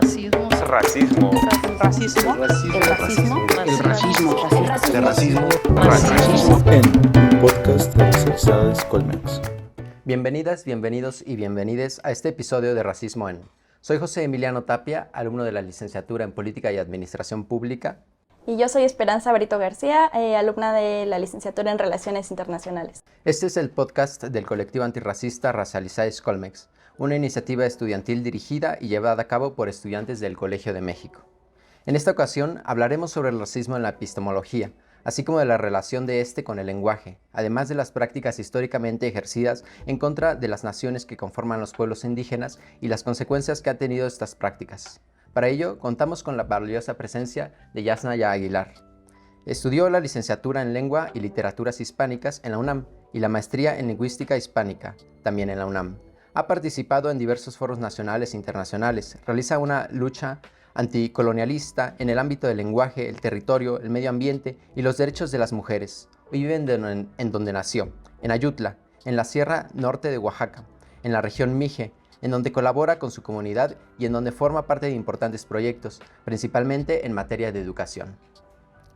Racismo. Racismo. Racismo. El racismo. El racismo. El racismo. Racismo. En un podcast de las Universidades Colmex. Bienvenidas, bienvenidos y bienvenides a este episodio de Racismo en. Soy José Emiliano Tapia, alumno de la licenciatura en Política y Administración Pública. Y yo soy Esperanza Brito García, alumna de la licenciatura en Relaciones Internacionales. Este es el podcast del colectivo antirracista Racializaes Colmex, una iniciativa estudiantil dirigida y llevada a cabo por estudiantes del Colegio de México. En esta ocasión hablaremos sobre el racismo en la epistemología, así como de la relación de este con el lenguaje, además de las prácticas históricamente ejercidas en contra de las naciones que conforman los pueblos indígenas y las consecuencias que han tenido estas prácticas. Para ello, contamos con la valiosa presencia de Yasnaya Aguilar. Estudió la licenciatura en Lengua y Literaturas Hispánicas en la UNAM y la maestría en Lingüística Hispánica, también en la UNAM. Ha participado en diversos foros nacionales e internacionales, realiza una lucha anticolonialista en el ámbito del lenguaje, el territorio, el medio ambiente y los derechos de las mujeres. Hoy vive en donde nació, en Ayutla, en la Sierra Norte de Oaxaca, en la región Mije, en donde colabora con su comunidad y en donde forma parte de importantes proyectos, principalmente en materia de educación.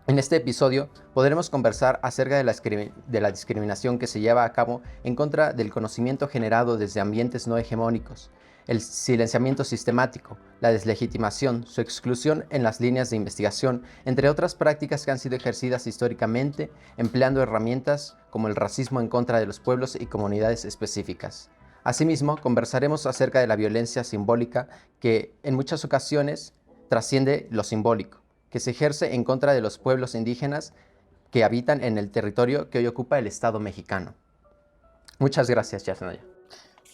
En este episodio podremos conversar acerca de la discriminación que se lleva a cabo en contra del conocimiento generado desde ambientes no hegemónicos, el silenciamiento sistemático, la deslegitimación, su exclusión en las líneas de investigación, entre otras prácticas que han sido ejercidas históricamente empleando herramientas como el racismo en contra de los pueblos y comunidades específicas. Asimismo, conversaremos acerca de la violencia simbólica que en muchas ocasiones trasciende lo simbólico, que se ejerce en contra de los pueblos indígenas que habitan en el territorio que hoy ocupa el Estado mexicano. Muchas gracias, Yasnaya.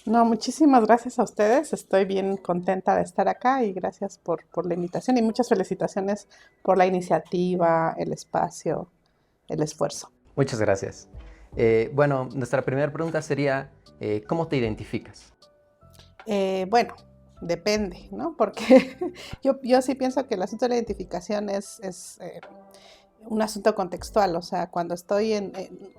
No, muchísimas gracias a ustedes. Estoy bien contenta de estar acá y gracias por la invitación y muchas felicitaciones por la iniciativa, el espacio, el esfuerzo. Muchas gracias. Bueno, nuestra primera pregunta sería, ¿cómo te identificas? Bueno, depende, ¿no? Porque yo sí pienso que el asunto de la identificación es un asunto contextual, o sea, cuando estoy en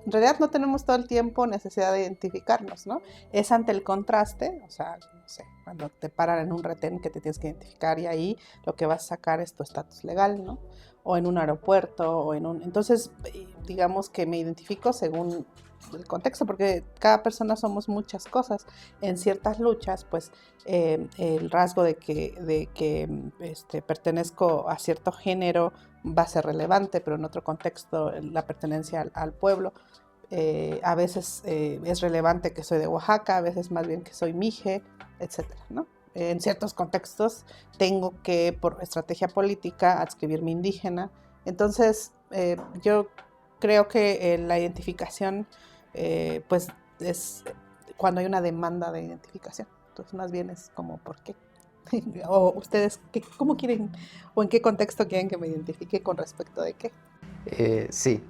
realidad no tenemos todo el tiempo necesidad de identificarnos, ¿no? Es ante el contraste, o sea, no sé, cuando te paran en un retén que te tienes que identificar y ahí lo que vas a sacar es tu estatus legal, ¿no? O en un aeropuerto, o entonces, digamos que me identifico según el contexto, porque cada persona somos muchas cosas. En ciertas luchas, pues, el rasgo de que pertenezco a cierto género va a ser relevante, pero en otro contexto la pertenencia al pueblo. A veces es relevante que soy de Oaxaca, a veces más bien que soy mije, etcétera, ¿no? En ciertos contextos tengo que, por estrategia política, adscribirme indígena. Entonces, yo creo que la identificación, pues, es cuando hay una demanda de identificación. Entonces, más bien es como, ¿por qué? O ustedes, ¿cómo quieren o en qué contexto quieren que me identifique con respecto de qué? Sí,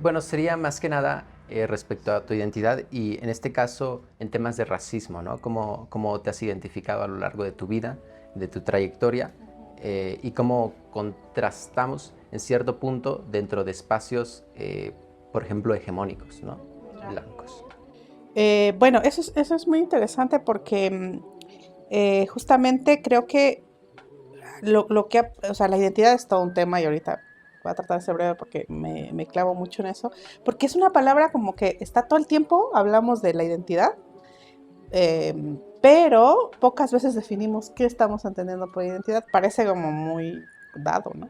bueno, sería más que nada respecto a tu identidad y en este caso en temas de racismo, ¿no? ¿Cómo te has identificado a lo largo de tu vida, de tu trayectoria y cómo contrastamos en cierto punto dentro de espacios, por ejemplo, hegemónicos, ¿no? Blancos. Bueno, eso es muy interesante porque justamente creo que o sea, la identidad es todo un tema y ahorita voy a tratar de ser breve porque me clavo mucho en eso, porque es una palabra como que está todo el tiempo, hablamos de la identidad, pero pocas veces definimos qué estamos entendiendo por identidad, parece como muy dado, ¿no?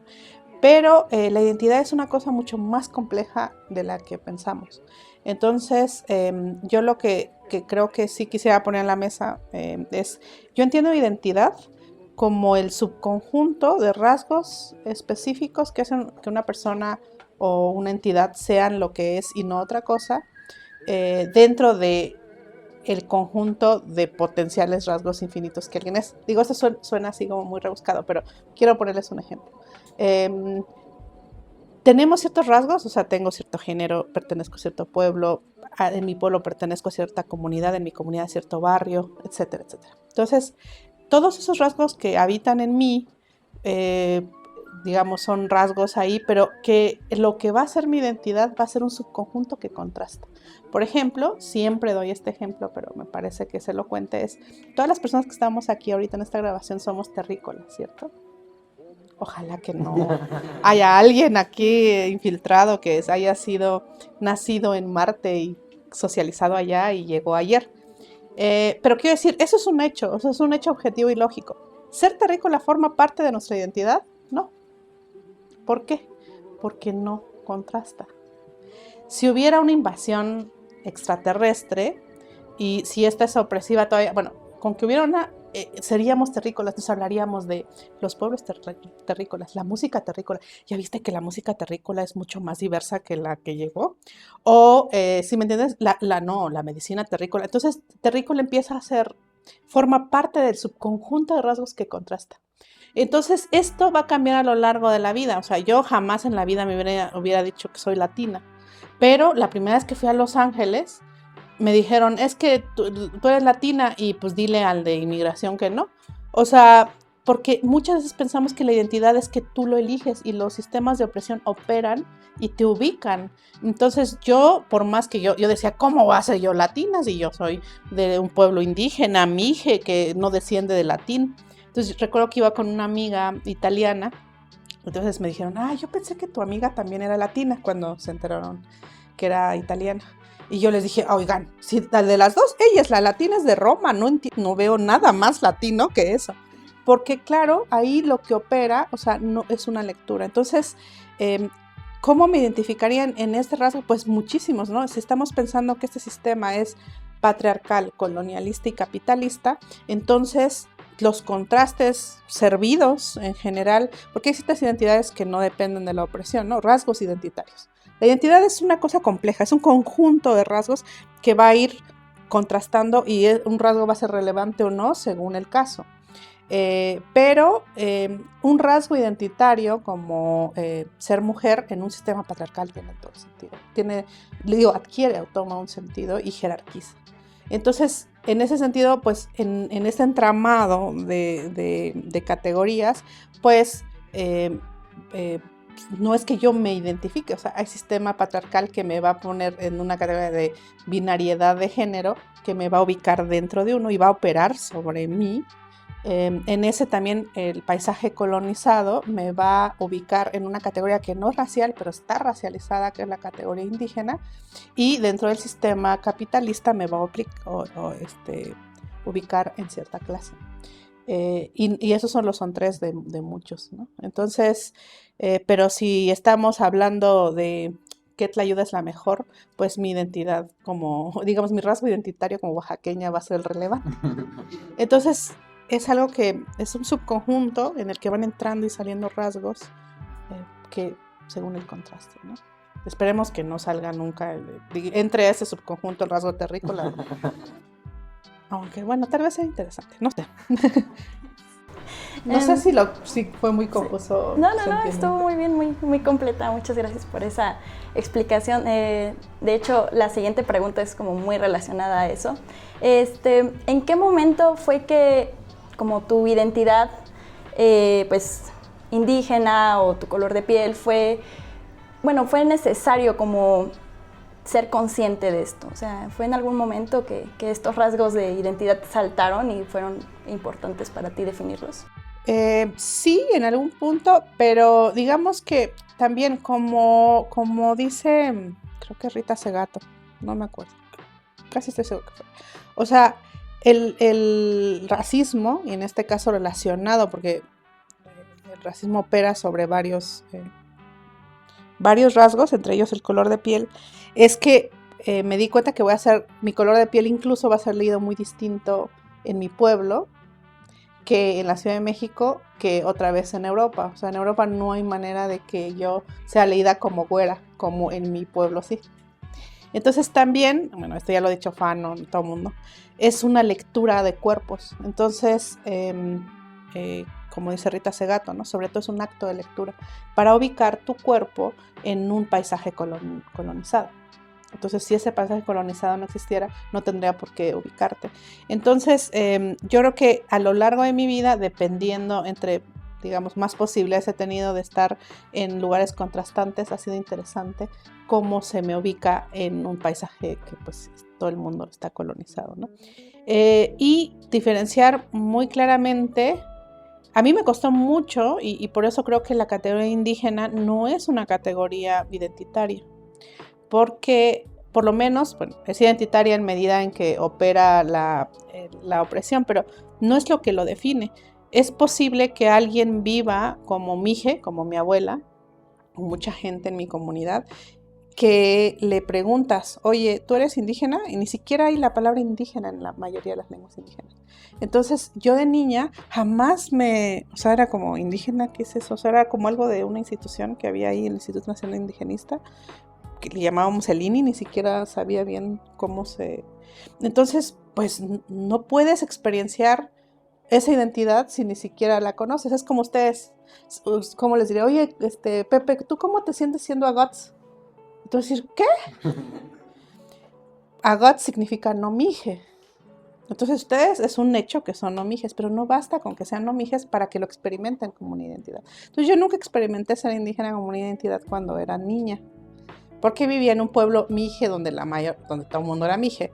Pero la identidad es una cosa mucho más compleja de la que pensamos. Entonces, yo lo que creo que sí quisiera poner en la mesa es, yo entiendo identidad como el subconjunto de rasgos específicos que hacen que una persona o una entidad sean lo que es y no otra cosa, dentro de el conjunto de potenciales rasgos infinitos que alguien es. Digo, esto suena así como muy rebuscado, pero quiero ponerles un ejemplo. Tenemos ciertos rasgos, o sea, tengo cierto género, pertenezco a cierto pueblo, en mi pueblo pertenezco a cierta comunidad, en mi comunidad a cierto barrio, etcétera, etcétera. Entonces, todos esos rasgos que habitan en mí digamos, son rasgos ahí, pero que lo que va a ser mi identidad va a ser un subconjunto que contrasta. Por ejemplo, siempre doy este ejemplo, pero me parece que es elocuente, es todas las personas que estamos aquí ahorita en esta grabación somos terrícolas, ¿cierto? Ojalá que no haya alguien aquí infiltrado que haya sido nacido en Marte y socializado allá y llegó ayer. Pero quiero decir, eso es un hecho objetivo y lógico. ¿Ser terrícola forma parte de nuestra identidad? No. ¿Por qué? Porque no contrasta. Si hubiera una invasión extraterrestre y si esta es opresiva todavía, bueno, con que hubiera una, seríamos terrícolas, nos hablaríamos de los pueblos terrícolas, la música terrícola. ¿Ya viste que la música terrícola es mucho más diversa que la que llegó? O, si me entiendes, la medicina terrícola. Entonces, terrícola empieza a ser, forma parte del subconjunto de rasgos que contrasta. Entonces, esto va a cambiar a lo largo de la vida. O sea, yo jamás en la vida me hubiera dicho que soy latina. Pero la primera vez que fui a Los Ángeles, me dijeron, es que tú eres latina y pues dile al de inmigración que no. O sea, porque muchas veces pensamos que la identidad es que tú lo eliges y los sistemas de opresión operan y te ubican. Entonces yo, por más que yo decía, ¿cómo voy a ser yo latina si yo soy de un pueblo indígena, mije, que no desciende de latín? Entonces recuerdo que iba con una amiga italiana. Entonces me dijeron, yo pensé que tu amiga también era latina cuando se enteraron que era italiana. Y yo les dije, oigan, si de las dos, ella es la latina, es de Roma, no veo nada más latino que eso. Porque claro, ahí lo que opera, o sea, no es una lectura. Entonces, ¿cómo me identificarían en este rasgo? Pues muchísimos, ¿no? Si estamos pensando que este sistema es patriarcal, colonialista y capitalista, entonces los contrastes servidos en general, porque hay ciertas identidades que no dependen de la opresión, ¿no? Rasgos identitarios. La identidad es una cosa compleja, es un conjunto de rasgos que va a ir contrastando y un rasgo va a ser relevante o no según el caso. Pero un rasgo identitario como ser mujer en un sistema patriarcal tiene todo el sentido. Adquiere o toma un sentido y jerarquiza. Entonces, en ese sentido, pues en este entramado de categorías, pues no es que yo me identifique, o sea, hay sistema patriarcal que me va a poner en una categoría de binariedad de género, que me va a ubicar dentro de uno y va a operar sobre mí. En ese también el paisaje colonizado me va a ubicar en una categoría que no es racial, pero está racializada, que es la categoría indígena, y dentro del sistema capitalista me va a ubicar en cierta clase. Y esos son tres de muchos, ¿no? Entonces, pero si estamos hablando de qué tlayuda es la mejor, pues mi identidad como, digamos, mi rasgo identitario como oaxaqueña va a ser el relevante. Entonces, es algo que es un subconjunto en el que van entrando y saliendo rasgos que según el contraste, ¿no? Esperemos que no salga nunca entre ese subconjunto el rasgo terrícola. Aunque bueno, tal vez sea interesante, no sé. No sé si fue muy confuso. No, estuvo muy bien, muy, muy completa. Muchas gracias por esa explicación. De hecho, la siguiente pregunta es como muy relacionada a eso. ¿En qué momento fue que como tu identidad pues indígena o tu color de piel fue necesario como ser consciente de esto? O sea, ¿fue en algún momento que estos rasgos de identidad saltaron y fueron importantes para ti definirlos? Sí, en algún punto, pero digamos que también como dice, creo que Rita Segato, no me acuerdo, casi estoy seguro que fue. O sea, el racismo, y en este caso relacionado, porque el racismo opera sobre varios rasgos, entre ellos el color de piel, es que me di cuenta que mi color de piel incluso va a ser leído muy distinto en mi pueblo que en la Ciudad de México, que otra vez en Europa. O sea, en Europa no hay manera de que yo sea leída como güera, como en mi pueblo sí. Entonces también, bueno, esto ya lo ha dicho Fano, todo el mundo, es una lectura de cuerpos. Entonces, como dice Rita Segato, ¿no? Sobre todo es un acto de lectura para ubicar tu cuerpo en un paisaje colonizado. Entonces, si ese paisaje colonizado no existiera, no tendría por qué ubicarte. Entonces, yo creo que a lo largo de mi vida, dependiendo entre digamos, más posibilidades he tenido de estar en lugares contrastantes, ha sido interesante cómo se me ubica en un paisaje que pues todo el mundo está colonizado, ¿no? Y diferenciar muy claramente, a mí me costó mucho y por eso creo que la categoría indígena no es una categoría identitaria, porque por lo menos, bueno, es identitaria en medida en que opera la opresión, pero no es lo que lo define. Es posible que alguien viva como mije, como mi abuela, o mucha gente en mi comunidad, que le preguntas, oye, ¿tú eres indígena? Y ni siquiera hay la palabra indígena en la mayoría de las lenguas indígenas. Entonces, yo de niña jamás o sea, era como indígena, ¿qué es eso? O sea, era como algo de una institución que había ahí, el Instituto Nacional Indigenista, que le llamábamos el INI, ni siquiera sabía bien cómo se... Entonces, pues no puedes experienciar esa identidad si ni siquiera la conoces. Es como ustedes, como les diré, oye, Pepe, ¿tú cómo te sientes siendo Agots? Entonces decir, ¿qué? Agot significa no mije. Entonces ustedes es un hecho que son nomijes, pero no basta con que sean nomijes para que lo experimenten como una identidad. Entonces yo nunca experimenté ser indígena como una identidad cuando era niña, porque vivía en un pueblo mije donde todo el mundo era mije,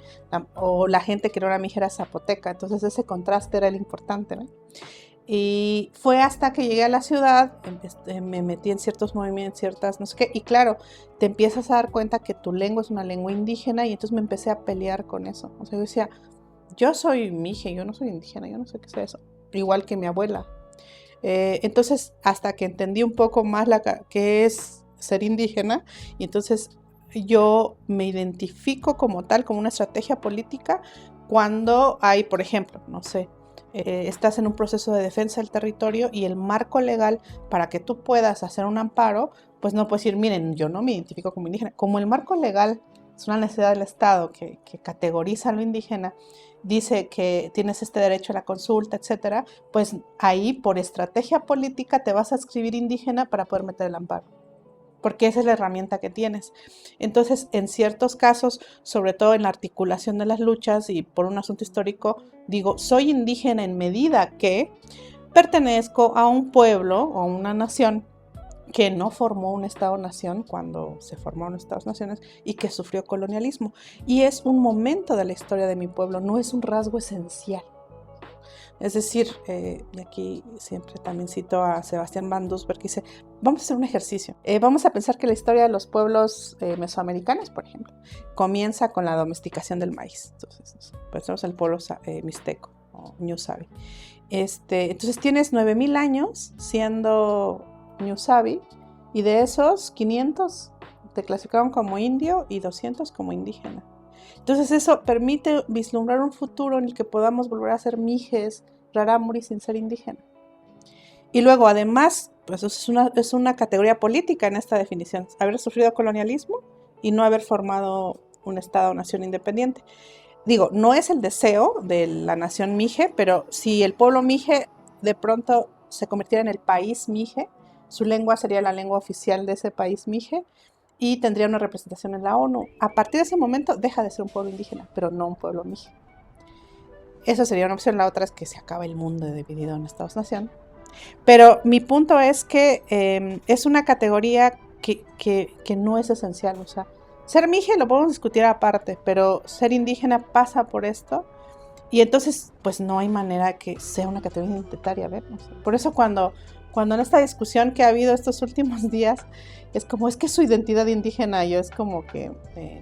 o la gente que no era mije era zapoteca, entonces ese contraste era el importante, ¿no? Y fue hasta que llegué a la ciudad, me metí en ciertos movimientos, ciertas, no sé qué, y claro, te empiezas a dar cuenta que tu lengua es una lengua indígena y entonces me empecé a pelear con eso. O sea, yo decía, yo soy mije, yo no soy indígena, yo no sé qué sea eso, igual que mi abuela. Entonces, hasta que entendí un poco más qué es ser indígena, y entonces yo me identifico como tal, como una estrategia política, cuando hay, por ejemplo, no sé, estás en un proceso de defensa del territorio y el marco legal para que tú puedas hacer un amparo, pues no puedes decir, miren, yo no me identifico como indígena. Como el marco legal es una necesidad del Estado que categoriza a lo indígena, dice que tienes este derecho a la consulta, etcétera, pues ahí por estrategia política te vas a escribir indígena para poder meter el amparo, porque esa es la herramienta que tienes. Entonces, en ciertos casos, sobre todo en la articulación de las luchas y por un asunto histórico, digo, soy indígena en medida que pertenezco a un pueblo o a una nación que no formó un Estado-nación cuando se formaron Estados-naciones y que sufrió colonialismo. Y es un momento de la historia de mi pueblo, no es un rasgo esencial. Es decir, y aquí siempre también cito a Sebastián Van Doesburg, que dice, vamos a hacer un ejercicio. Vamos a pensar que la historia de los pueblos mesoamericanos, por ejemplo, comienza con la domesticación del maíz. Entonces, pensamos en el pueblo mixteco o Ñusabi. Entonces tienes 9,000 años siendo Ñusabi, y de esos 500 te clasificaron como indio y 200 como indígena. Entonces eso permite vislumbrar un futuro en el que podamos volver a ser mijes, rarámuri sin ser indígena. Y luego además, pues es una categoría política en esta definición, haber sufrido colonialismo y no haber formado un Estado o nación independiente. Digo, no es el deseo de la nación mije, pero si el pueblo mije de pronto se convirtiera en el país mije, su lengua sería la lengua oficial de ese país mije y tendría una representación en la ONU. A partir de ese momento deja de ser un pueblo indígena, pero no un pueblo mije. Eso sería una opción. La otra es que se acaba el mundo dividido en Estados-nación. Pero mi punto es que es una categoría que no es esencial. O sea, ser mije lo podemos discutir aparte, pero ser indígena pasa por esto. Y entonces, pues no hay manera que sea una categoría identitaria. ¿Ver? O sea, por eso cuando en esta discusión que ha habido estos últimos días, es como, es que su identidad indígena, yo es como que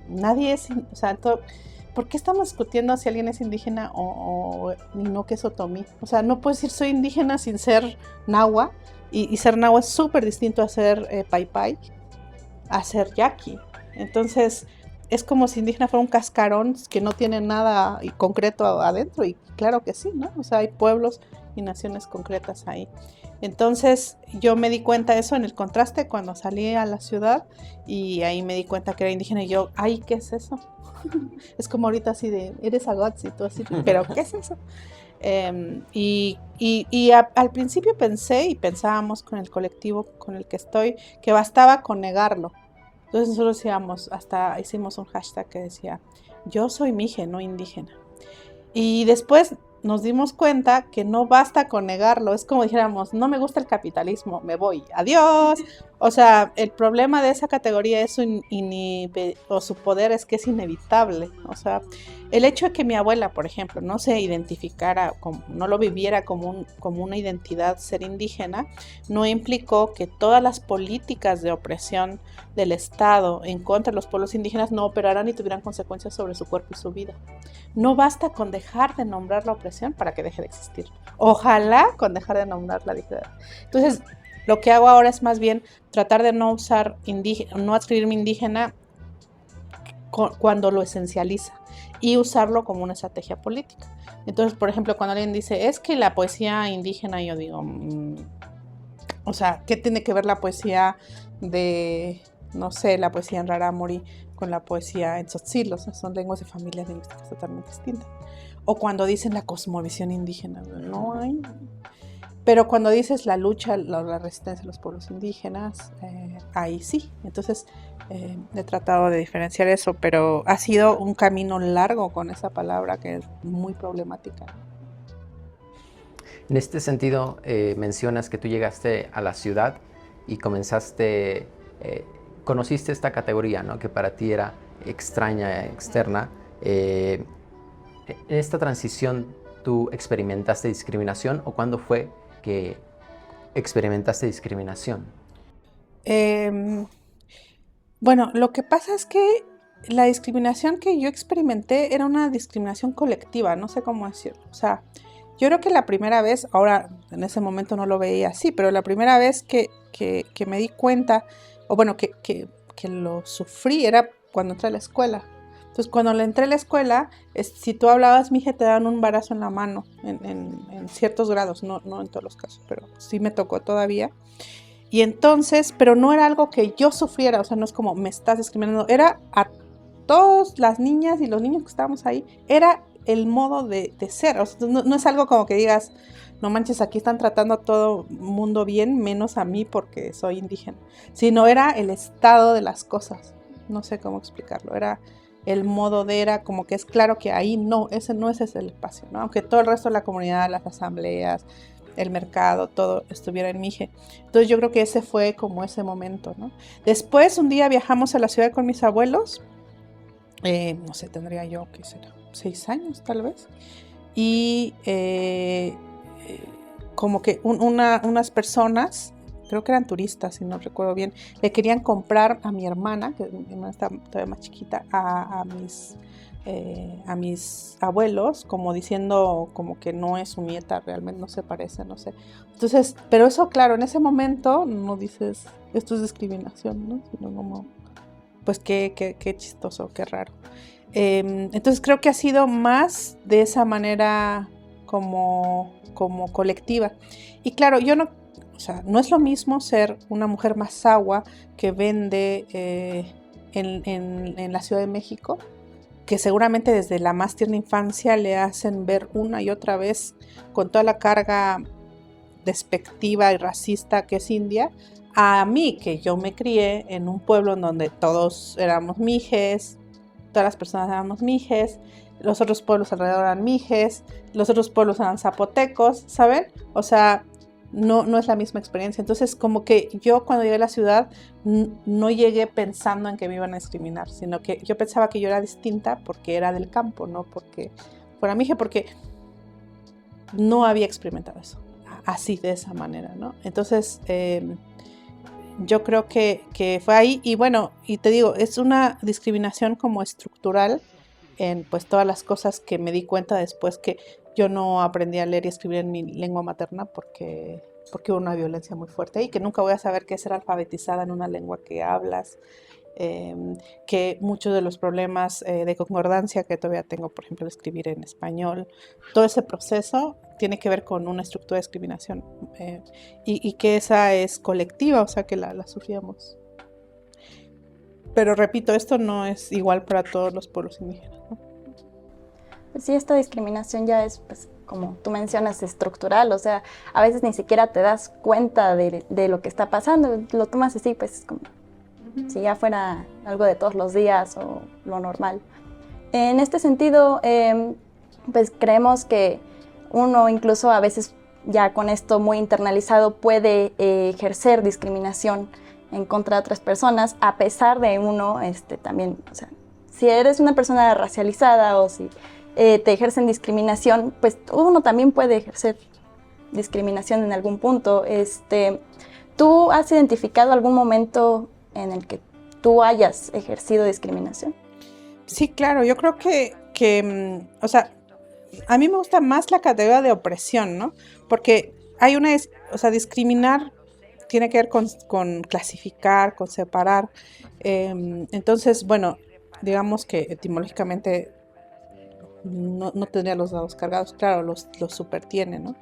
nadie es, o sea, ¿por qué estamos discutiendo si alguien es indígena o no que es otomí? O sea, no puedes decir soy indígena sin ser nahua, y ser nahua es súper distinto a ser paipai, a ser yaqui. Entonces, es como si indígena fuera un cascarón que no tiene nada concreto adentro, y claro que sí, ¿no? O sea, hay pueblos y naciones concretas ahí. Entonces yo me di cuenta de eso en el contraste cuando salí a la ciudad, y ahí me di cuenta que era indígena y yo, ay, ¿qué es eso? Es como ahorita así de, eres Agots y tú así, pero ¿qué es eso? Al principio pensé y pensábamos con el colectivo con el que estoy que bastaba con negarlo. Entonces nosotros decíamos, hasta hicimos un hashtag que decía, yo soy mije, no indígena. Y después nos dimos cuenta que no basta con negarlo. Es como dijéramos, no me gusta el capitalismo, me voy, adiós. O sea, el problema de esa categoría es su poder es que es inevitable. O sea, el hecho de que mi abuela, por ejemplo, no se identificara, no lo viviera como una identidad ser indígena, no implicó que todas las políticas de opresión del Estado en contra de los pueblos indígenas no operaran y tuvieran consecuencias sobre su cuerpo y su vida. No basta con dejar de nombrar la opresión para que deje de existir. Ojalá con dejar de nombrarla dijera. Entonces, lo que hago ahora es más bien tratar de no usar no adscribirme indígena cuando lo esencializa y usarlo como una estrategia política. Entonces, por ejemplo, cuando alguien dice, es que la poesía indígena, yo digo, o sea, ¿qué tiene que ver la poesía de, no sé, la poesía en Rarámuri con la poesía en Tzotzil? O sea, son lenguas de familias lingüísticas totalmente distintas. O cuando dicen la cosmovisión indígena, no hay. Pero cuando dices la lucha, la resistencia de los pueblos indígenas, ahí sí. Entonces he tratado de diferenciar eso, pero ha sido un camino largo con esa palabra que es muy problemática. En este sentido, mencionas que tú llegaste a la ciudad y conociste esta categoría, ¿no? Que para ti era extraña, externa. En esta transición, ¿tú experimentaste discriminación o cuándo fue que experimentaste discriminación? Bueno, lo que pasa es que la discriminación que yo experimenté era una discriminación colectiva, no sé cómo decirlo. O sea, yo creo que la primera vez, ahora en ese momento no lo veía así, pero la primera vez que me di cuenta, o bueno, que lo sufrí era cuando entré a la escuela. Entonces, cuando le entré a la escuela, si tú hablabas mije, te daban un barazo en la mano, en ciertos grados, no en todos los casos, pero sí me tocó todavía. Y entonces, pero no era algo que yo sufriera, o sea, no es como me estás discriminando, era a todas las niñas y los niños que estábamos ahí, era el modo de ser, o sea, no es algo como que digas, no manches, aquí están tratando a todo mundo bien, menos a mí porque soy indígena, sino era el estado de las cosas, no sé cómo explicarlo, era el modo era como que es claro que ahí ese no es el espacio, ¿no? Aunque todo el resto de la comunidad, las asambleas, el mercado, todo estuviera en Mije. Entonces yo creo que ese fue como ese momento, ¿no? Después un día viajamos a la ciudad con mis abuelos, no sé, tendría yo, ¿qué será? 6 años tal vez, y como que unas personas, creo que eran turistas, si no recuerdo bien, le querían comprar a mi hermana, que mi hermana está todavía más chiquita, a mis abuelos, como diciendo como que no es su nieta, realmente no se parece, no sé. Entonces, pero eso, claro, en ese momento no dices, esto es discriminación, ¿no? Sino como, pues qué chistoso, qué raro. Entonces creo que ha sido más de esa manera como colectiva. Y claro, yo no, o sea, no es lo mismo ser una mujer mazahua que vende en la Ciudad de México, que seguramente desde la más tierna infancia le hacen ver una y otra vez con toda la carga despectiva y racista que es India, a mí, que yo me crié en un pueblo en donde todos éramos mijes, todas las personas éramos mijes, los otros pueblos alrededor eran mijes, los otros pueblos eran zapotecos, ¿saben? O sea, no es la misma experiencia. Entonces, como que yo cuando llegué a la ciudad no llegué pensando en que me iban a discriminar, sino que yo pensaba que yo era distinta porque era del campo, no porque fuera mije, porque no había experimentado eso, así, de esa manera, ¿no? Entonces, yo creo que fue ahí, y bueno, y te digo, es una discriminación como estructural en pues todas las cosas que me di cuenta después que yo no aprendí a leer y escribir en mi lengua materna porque hubo una violencia muy fuerte y que nunca voy a saber qué es ser alfabetizada en una lengua que hablas, que muchos de los problemas de concordancia que todavía tengo, por ejemplo, de escribir en español, todo ese proceso tiene que ver con una estructura de discriminación y que esa es colectiva, o sea que la sufríamos. Pero repito, esto no es igual para todos los pueblos indígenas, ¿no? Pues sí, esta discriminación ya es, pues, como tú mencionas, estructural, o sea, a veces ni siquiera te das cuenta de lo que está pasando, lo tomas así, pues, como si ya fuera algo de todos los días o lo normal. En este sentido, pues creemos que uno incluso a veces ya con esto muy internalizado puede ejercer discriminación en contra de otras personas, a pesar de uno también, o sea, si eres una persona racializada o si te ejercen discriminación, pues uno también puede ejercer discriminación en algún punto. ¿Tú has identificado algún momento en el que tú hayas ejercido discriminación? Sí, claro, yo creo que o sea, a mí me gusta más la categoría de opresión, ¿no? Porque hay o sea, discriminar tiene que ver con clasificar, con separar. Entonces, bueno, digamos que etimológicamente no tendría los dados cargados, claro, los super tiene, ¿no?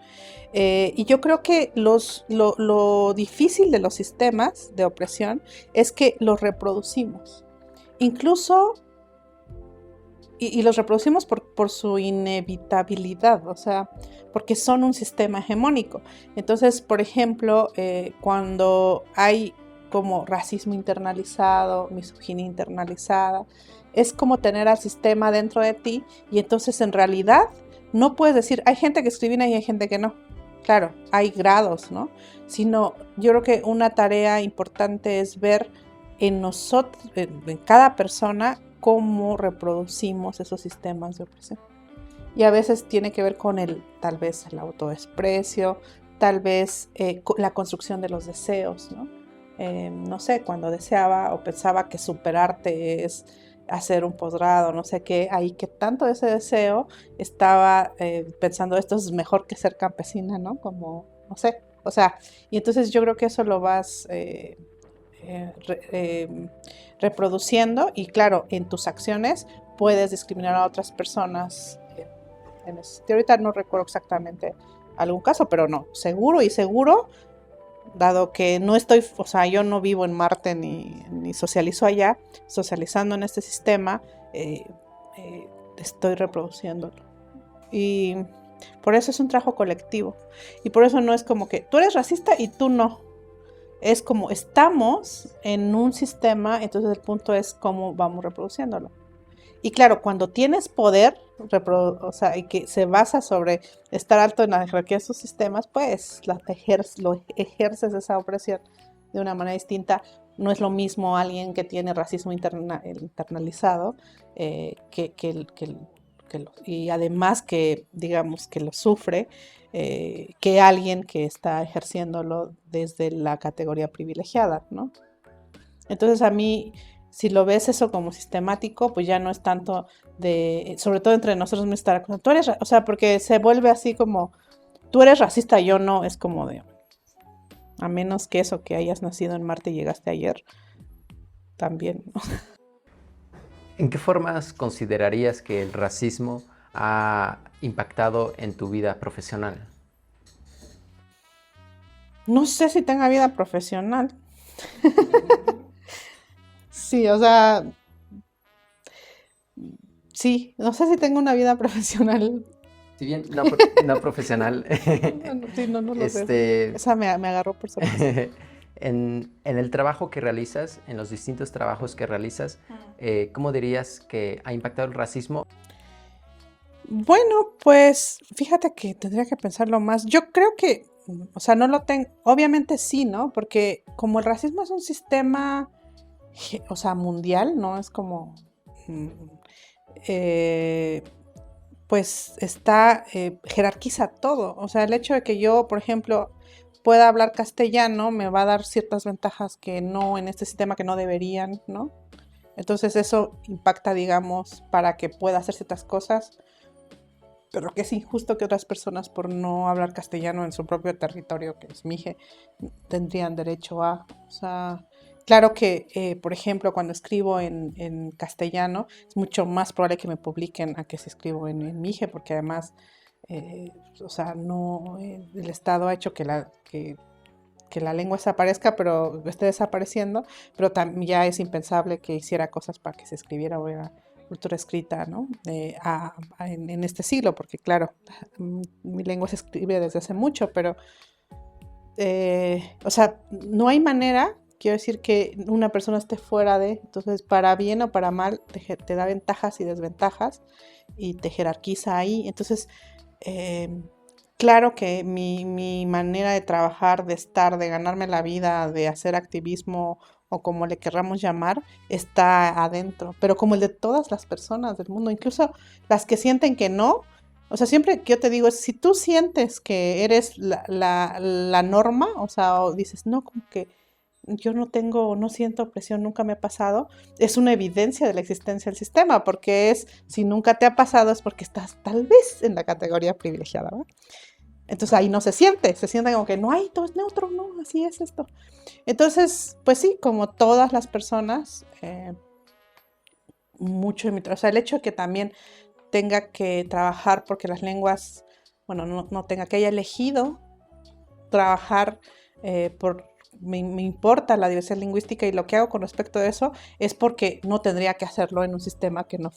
Y yo creo que lo difícil de los sistemas de opresión es que los reproducimos. Incluso, y los reproducimos por su inevitabilidad, o sea, porque son un sistema hegemónico. Entonces, por ejemplo, cuando hay como racismo internalizado, misoginia internalizada, es como tener al sistema dentro de ti, y entonces en realidad no puedes decir, hay gente que discrimina y hay gente que no. Claro, hay grados, ¿no? Sino, yo creo que una tarea importante es ver en nosotros, en cada persona, cómo reproducimos esos sistemas de opresión. Y a veces tiene que ver con tal vez el autodesprecio, tal vez la construcción de los deseos, ¿no? No sé, cuando deseaba o pensaba que superarte es hacer un posgrado, no sé qué, ahí que tanto ese deseo estaba pensando, esto es mejor que ser campesina, ¿no? Como, no sé, o sea, y entonces yo creo que eso lo vas reproduciendo, y claro, en tus acciones puedes discriminar a otras personas. Ahorita no recuerdo exactamente algún caso, pero no, seguro, dado que no estoy, o sea, yo no vivo en Marte ni socializo allá, socializando en este sistema, estoy reproduciéndolo. Y por eso es un trabajo colectivo. Y por eso no es como que tú eres racista y tú no. Es como estamos en un sistema, entonces el punto es cómo vamos reproduciéndolo. Y claro, cuando tienes poder, o sea, y que se basa sobre estar alto en la jerarquía de sus sistemas, pues ejerces esa opresión de una manera distinta. No es lo mismo alguien que tiene racismo internalizado, y además que, digamos, que lo sufre, que alguien que está ejerciéndolo desde la categoría privilegiada, ¿no? Entonces a mí, si lo ves eso como sistemático, pues ya no es tanto sobre todo entre nosotros mismos, estar acusando, tú eres, o sea, porque se vuelve así como, tú eres racista, yo no, es como de, a menos que eso, que hayas nacido en Marte y llegaste ayer, también, ¿no? ¿En qué formas considerarías que el racismo ha impactado en tu vida profesional? No sé si tenga vida profesional. Sí, o sea, sí, no sé si tengo una vida profesional. Si bien no profesional, Sí, no lo sé. Esa me agarró por sorpresa. en el trabajo que realizas, en los distintos trabajos que realizas, ¿cómo dirías que ha impactado el racismo? Bueno, pues fíjate que tendría que pensarlo más. Yo creo que, o sea, no lo tengo, obviamente sí, ¿no? Porque como el racismo es un sistema, o sea, mundial, ¿no? Es como, pues jerarquiza todo. O sea, el hecho de que yo, por ejemplo, pueda hablar castellano me va a dar ciertas ventajas que no en este sistema, que no deberían, ¿no? Entonces eso impacta, digamos, para que pueda hacer ciertas cosas, pero que es injusto que otras personas, por no hablar castellano en su propio territorio, que es Mije, tendrían derecho a, o sea, claro que, por ejemplo, cuando escribo en castellano, es mucho más probable que me publiquen a que si escribo en Mije, porque además, o sea, no, el Estado ha hecho que la lengua desaparezca, pero esté desapareciendo, pero también ya es impensable que hiciera cosas para que se escribiera o era cultura escrita, ¿no? En este siglo, porque claro, mi lengua se escribe desde hace mucho, pero, o sea, no hay manera, quiero decir, que una persona esté fuera de, entonces, para bien o para mal, te da ventajas y desventajas, y te jerarquiza ahí. Entonces, claro que mi manera de trabajar, de estar, de ganarme la vida, de hacer activismo o como le querramos llamar, está adentro, pero como el de todas las personas del mundo, incluso las que sienten que no. O sea, siempre que yo te digo, si tú sientes que eres la norma, o sea, o dices, no, como que yo no siento presión, nunca me ha pasado, es una evidencia de la existencia del sistema, porque si nunca te ha pasado es porque estás tal vez en la categoría privilegiada, ¿verdad? Entonces ahí no se siente como que no hay, todo es neutro, no, así es esto. Entonces, pues sí, como todas las personas, mucho de mi trabajo, o sea, el hecho de que también tenga que trabajar porque las lenguas, bueno, no tenga que haya elegido trabajar me importa la diversidad lingüística y lo que hago con respecto a eso es porque no tendría que hacerlo en un sistema que no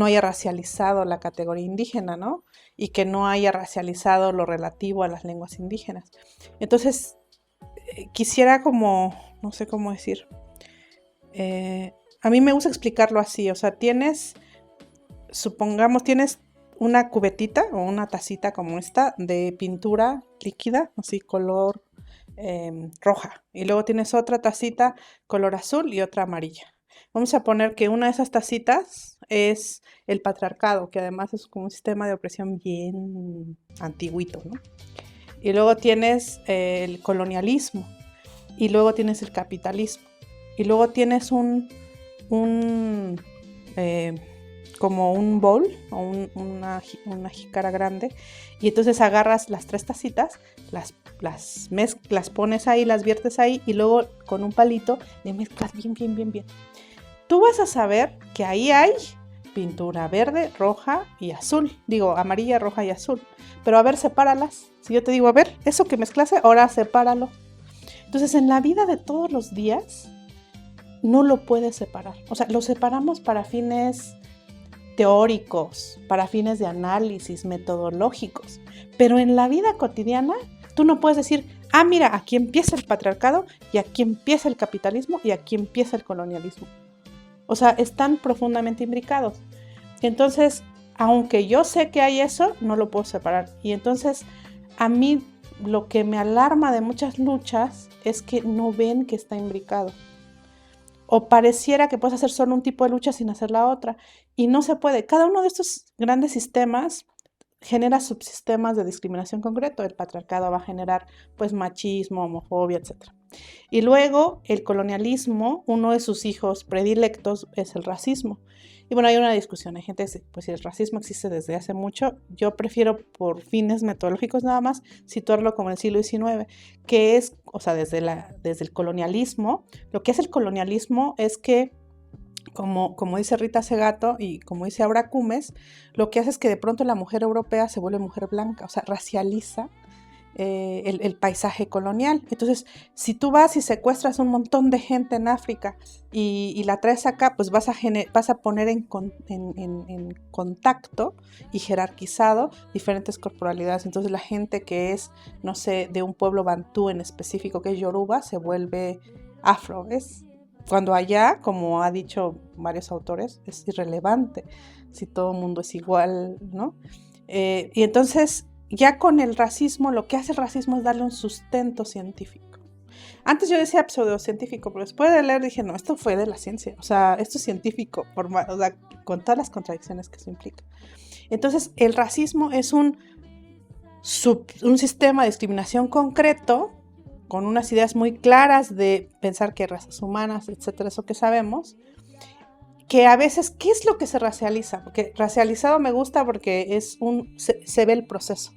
haya racializado la categoría indígena, ¿no? Y que no haya racializado lo relativo a las lenguas indígenas. Entonces, quisiera como, no sé cómo decir, a mí me gusta explicarlo así, o sea, supongamos, tienes una cubetita o una tacita como esta de pintura líquida, así color roja. Y luego tienes otra tacita color azul y otra amarilla. Vamos a poner que una de esas tacitas es el patriarcado, que además es como un sistema de opresión bien antiguito, ¿no? Y luego tienes el colonialismo. Y luego tienes el capitalismo. Y luego tienes como un bowl o una jícara grande, y entonces agarras las 3 tacitas, las pones ahí, las viertes ahí, y luego con un palito le mezclas bien, bien, bien, bien. Tú vas a saber que ahí hay pintura verde, roja y azul, digo amarilla, roja y azul, pero a ver, sepáralas. Si yo te digo, a ver, eso que mezclaste, ahora sepáralo. Entonces en la vida de todos los días no lo puedes separar, o sea, lo separamos para fines teóricos, para fines de análisis, metodológicos, pero en la vida cotidiana tú no puedes decir, mira, aquí empieza el patriarcado y aquí empieza el capitalismo y aquí empieza el colonialismo. O sea, están profundamente imbricados. Entonces, aunque yo sé que hay eso, no lo puedo separar. Y entonces, a mí lo que me alarma de muchas luchas es que no ven que está imbricado. O pareciera que puedes hacer solo un tipo de lucha sin hacer la otra. Y no se puede. Cada uno de estos grandes sistemas genera subsistemas de discriminación concreto. El patriarcado va a generar pues machismo, homofobia, etc. Y luego el colonialismo, uno de sus hijos predilectos es el racismo. Y bueno, hay una discusión. Hay gente que dice, pues si el racismo existe desde hace mucho, yo prefiero por fines metodológicos nada más situarlo como en el siglo XIX, que es, o sea, desde el colonialismo. Lo que hace el colonialismo es que, como dice Rita Segato y como dice Aura Cumes, lo que hace es que de pronto la mujer europea se vuelve mujer blanca, o sea, racializa el paisaje colonial. Entonces, si tú vas y secuestras un montón de gente en África y la traes acá, pues vas a poner en contacto y jerarquizado diferentes corporalidades. Entonces, la gente que es, no sé, de un pueblo bantú en específico, que es Yoruba, se vuelve afro, ¿ves? Cuando allá, como ha dicho varios autores, es irrelevante si todo el mundo es igual, ¿no? Y entonces, ya con el racismo, lo que hace el racismo es darle un sustento científico. Antes yo decía pseudocientífico, pero después de leer dije, no, esto fue de la ciencia, o sea, esto es científico, o sea, con todas las contradicciones que eso implica. Entonces, el racismo es un sistema de discriminación concreto, con unas ideas muy claras de pensar que razas humanas, etcétera, eso que sabemos, que a veces, ¿qué es lo que se racializa? Porque racializado me gusta porque se ve el proceso.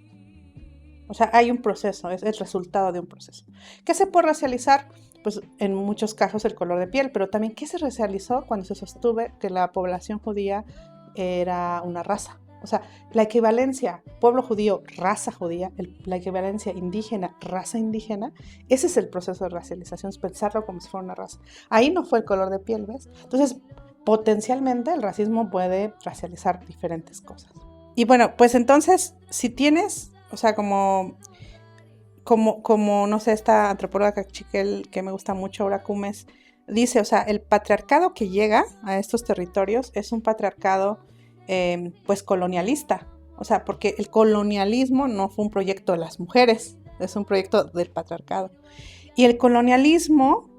O sea, hay un proceso, es el resultado de un proceso. ¿Qué se puede racializar? Pues en muchos casos el color de piel, pero también ¿qué se racializó cuando se sostuvo que la población judía era una raza? O sea, la equivalencia pueblo judío, raza judía, la equivalencia indígena, raza indígena, ese es el proceso de racialización, es pensarlo como si fuera una raza. Ahí no fue el color de piel, ¿ves? Entonces, potencialmente el racismo puede racializar diferentes cosas. Y bueno, pues entonces, si tienes, o sea, como no sé, esta antropóloga cachiquel que me gusta mucho, Aura Cumes, dice, o sea, el patriarcado que llega a estos territorios es un patriarcado pues colonialista, O sea, porque el colonialismo no fue un proyecto de las mujeres, es un proyecto del patriarcado. Y el colonialismo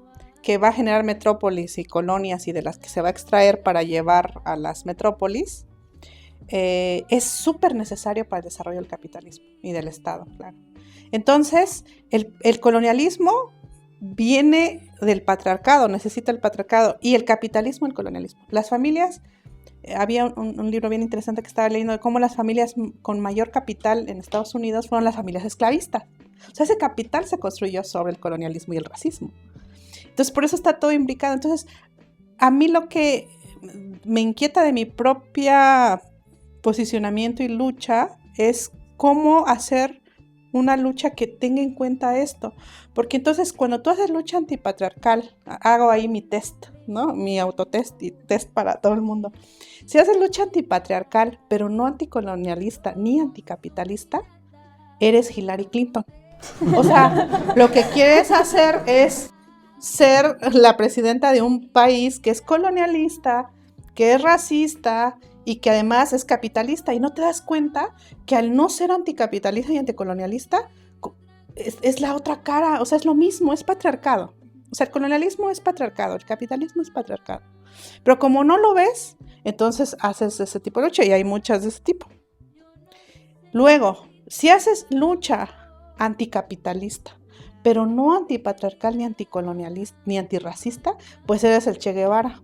que va a generar metrópolis y colonias y de las que se va a extraer para llevar a las metrópolis, es súper necesario para el desarrollo del capitalismo y del Estado, claro. Entonces, el colonialismo viene del patriarcado, necesita el patriarcado, y el capitalismo, el colonialismo. Las familias, había un libro bien interesante que estaba leyendo de cómo las familias con mayor capital en Estados Unidos fueron las familias esclavistas. O sea, ese capital se construyó sobre el colonialismo y el racismo. Entonces, por eso está todo implicado. Entonces, a mí lo que me inquieta de mi propia posicionamiento y lucha es cómo hacer una lucha que tenga en cuenta esto. Porque entonces, cuando tú haces lucha antipatriarcal, hago ahí mi test, ¿no? Mi autotest y test para todo el mundo. Si haces lucha antipatriarcal, pero no anticolonialista ni anticapitalista, eres Hillary Clinton. O sea, lo que quieres hacer es ser la presidenta de un país que es colonialista, que es racista y que además es capitalista, y no te das cuenta que al no ser anticapitalista y anticolonialista es la otra cara, o sea, es lo mismo, es patriarcado. O sea, el colonialismo es patriarcado, el capitalismo es patriarcado. Pero como no lo ves, entonces haces ese tipo de lucha, y hay muchas de ese tipo. Luego, si haces lucha anticapitalista, pero no antipatriarcal, ni anticolonialista, ni antirracista, pues eres el Che Guevara.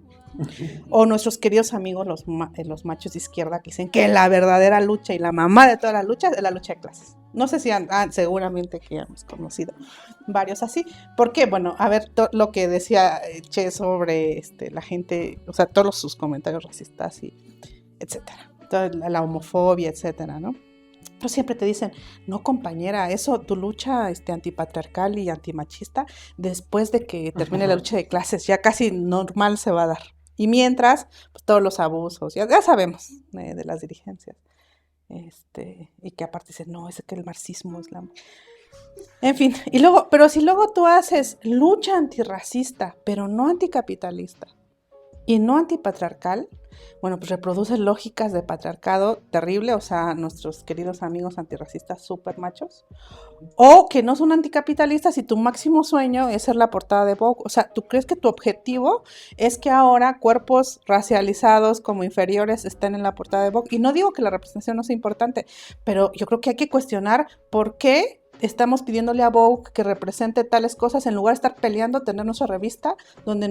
O nuestros queridos amigos los machos de izquierda, que dicen que la verdadera lucha y la mamá de todas las luchas es la lucha de clases. No sé si seguramente que hemos conocido varios así. ¿Por qué? Bueno, a ver lo que decía Che sobre la gente, o sea, todos sus comentarios racistas y etcétera. Toda la homofobia, etcétera, ¿no? Pero siempre te dicen, no, compañera, eso, tu lucha antipatriarcal y antimachista, después de que termine la lucha de clases, ya casi normal se va a dar. Y mientras, pues todos los abusos, ya sabemos de las dirigencias. Y que aparte dicen, no, es que el marxismo es la... En fin, y luego, pero si luego tú haces lucha antirracista, pero no anticapitalista, y no antipatriarcal, bueno, pues reproduce lógicas de patriarcado terrible, o sea, nuestros queridos amigos antirracistas súper machos, o que no son anticapitalistas y tu máximo sueño es ser la portada de Vogue. O sea, ¿tú crees que tu objetivo es que ahora cuerpos racializados como inferiores estén en la portada de Vogue? Y no digo que la representación no sea importante, pero yo creo que hay que cuestionar por qué estamos pidiéndole a Vogue que represente tales cosas en lugar de estar peleando tener nuestra revista donde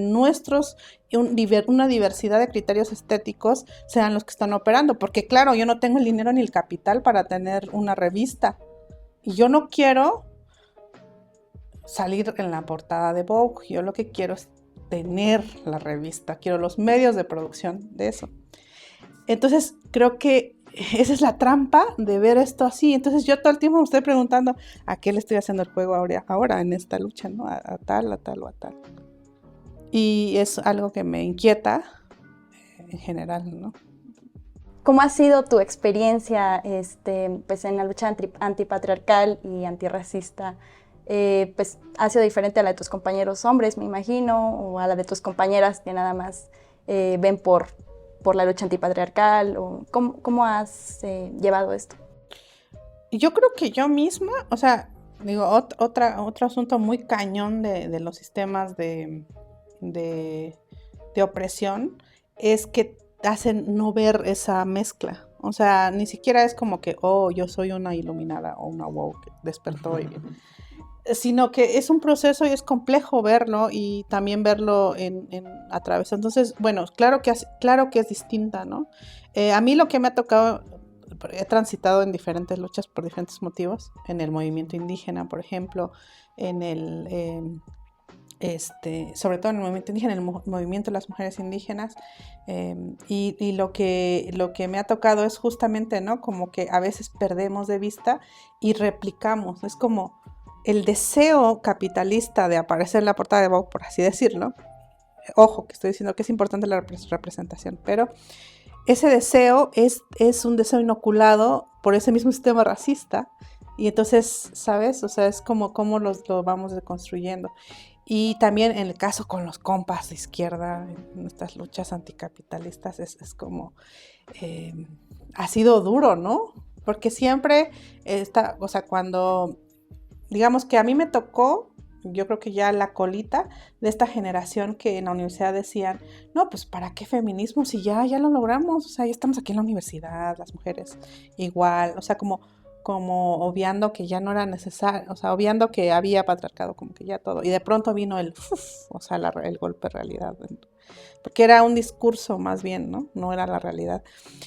una diversidad de criterios estéticos sean los que están operando. Porque claro, yo no tengo el dinero ni el capital para tener una revista. Y yo no quiero salir en la portada de Vogue. Yo lo que quiero es tener la revista. Quiero los medios de producción de eso. Entonces, creo que esa es la trampa de ver esto así. Entonces, yo todo el tiempo me estoy preguntando a qué le estoy haciendo el juego ahora en esta lucha, ¿no? A tal o a tal. Y es algo que me inquieta en general, ¿no? ¿Cómo ha sido tu experiencia pues en la lucha antipatriarcal y antirracista? Pues ha sido diferente a la de tus compañeros hombres, me imagino, o a la de tus compañeras que nada más ven por la lucha antipatriarcal, o ¿cómo has llevado esto? Yo creo que yo misma, o sea, digo, otro asunto muy cañón de los sistemas de opresión es que hacen no ver esa mezcla. O sea, ni siquiera es como que, yo soy una iluminada o una woke que despertó y bien. Sino que es un proceso y es complejo verlo y también verlo a través. Entonces, bueno, claro que es distinta, ¿no? A mí lo que me ha tocado, he transitado en diferentes luchas por diferentes motivos, en el movimiento indígena, por ejemplo, sobre todo en el movimiento indígena, en el movimiento de las mujeres indígenas, y lo que me ha tocado es justamente, ¿no? Como que a veces perdemos de vista y replicamos, es como el deseo capitalista de aparecer en la portada de Vogue, por así decirlo. Ojo, que estoy diciendo que es importante la representación, pero ese deseo es un deseo inoculado por ese mismo sistema racista, y entonces, ¿sabes? O sea, es como lo vamos deconstruyendo. Y también en el caso con los compas de izquierda, en nuestras luchas anticapitalistas, es como, ha sido duro, ¿no? porque siempre está, o sea, cuando, digamos que a mí me tocó, yo creo que ya la colita de esta generación que en la universidad decían, no, pues ¿para qué feminismo si ya lo logramos? O sea, ya estamos aquí en la universidad, las mujeres igual, o sea, como obviando que ya no era necesario, o sea, obviando que había patriarcado, como que ya todo, y de pronto vino o sea, el golpe de realidad, porque era un discurso más bien, ¿no? No era la realidad.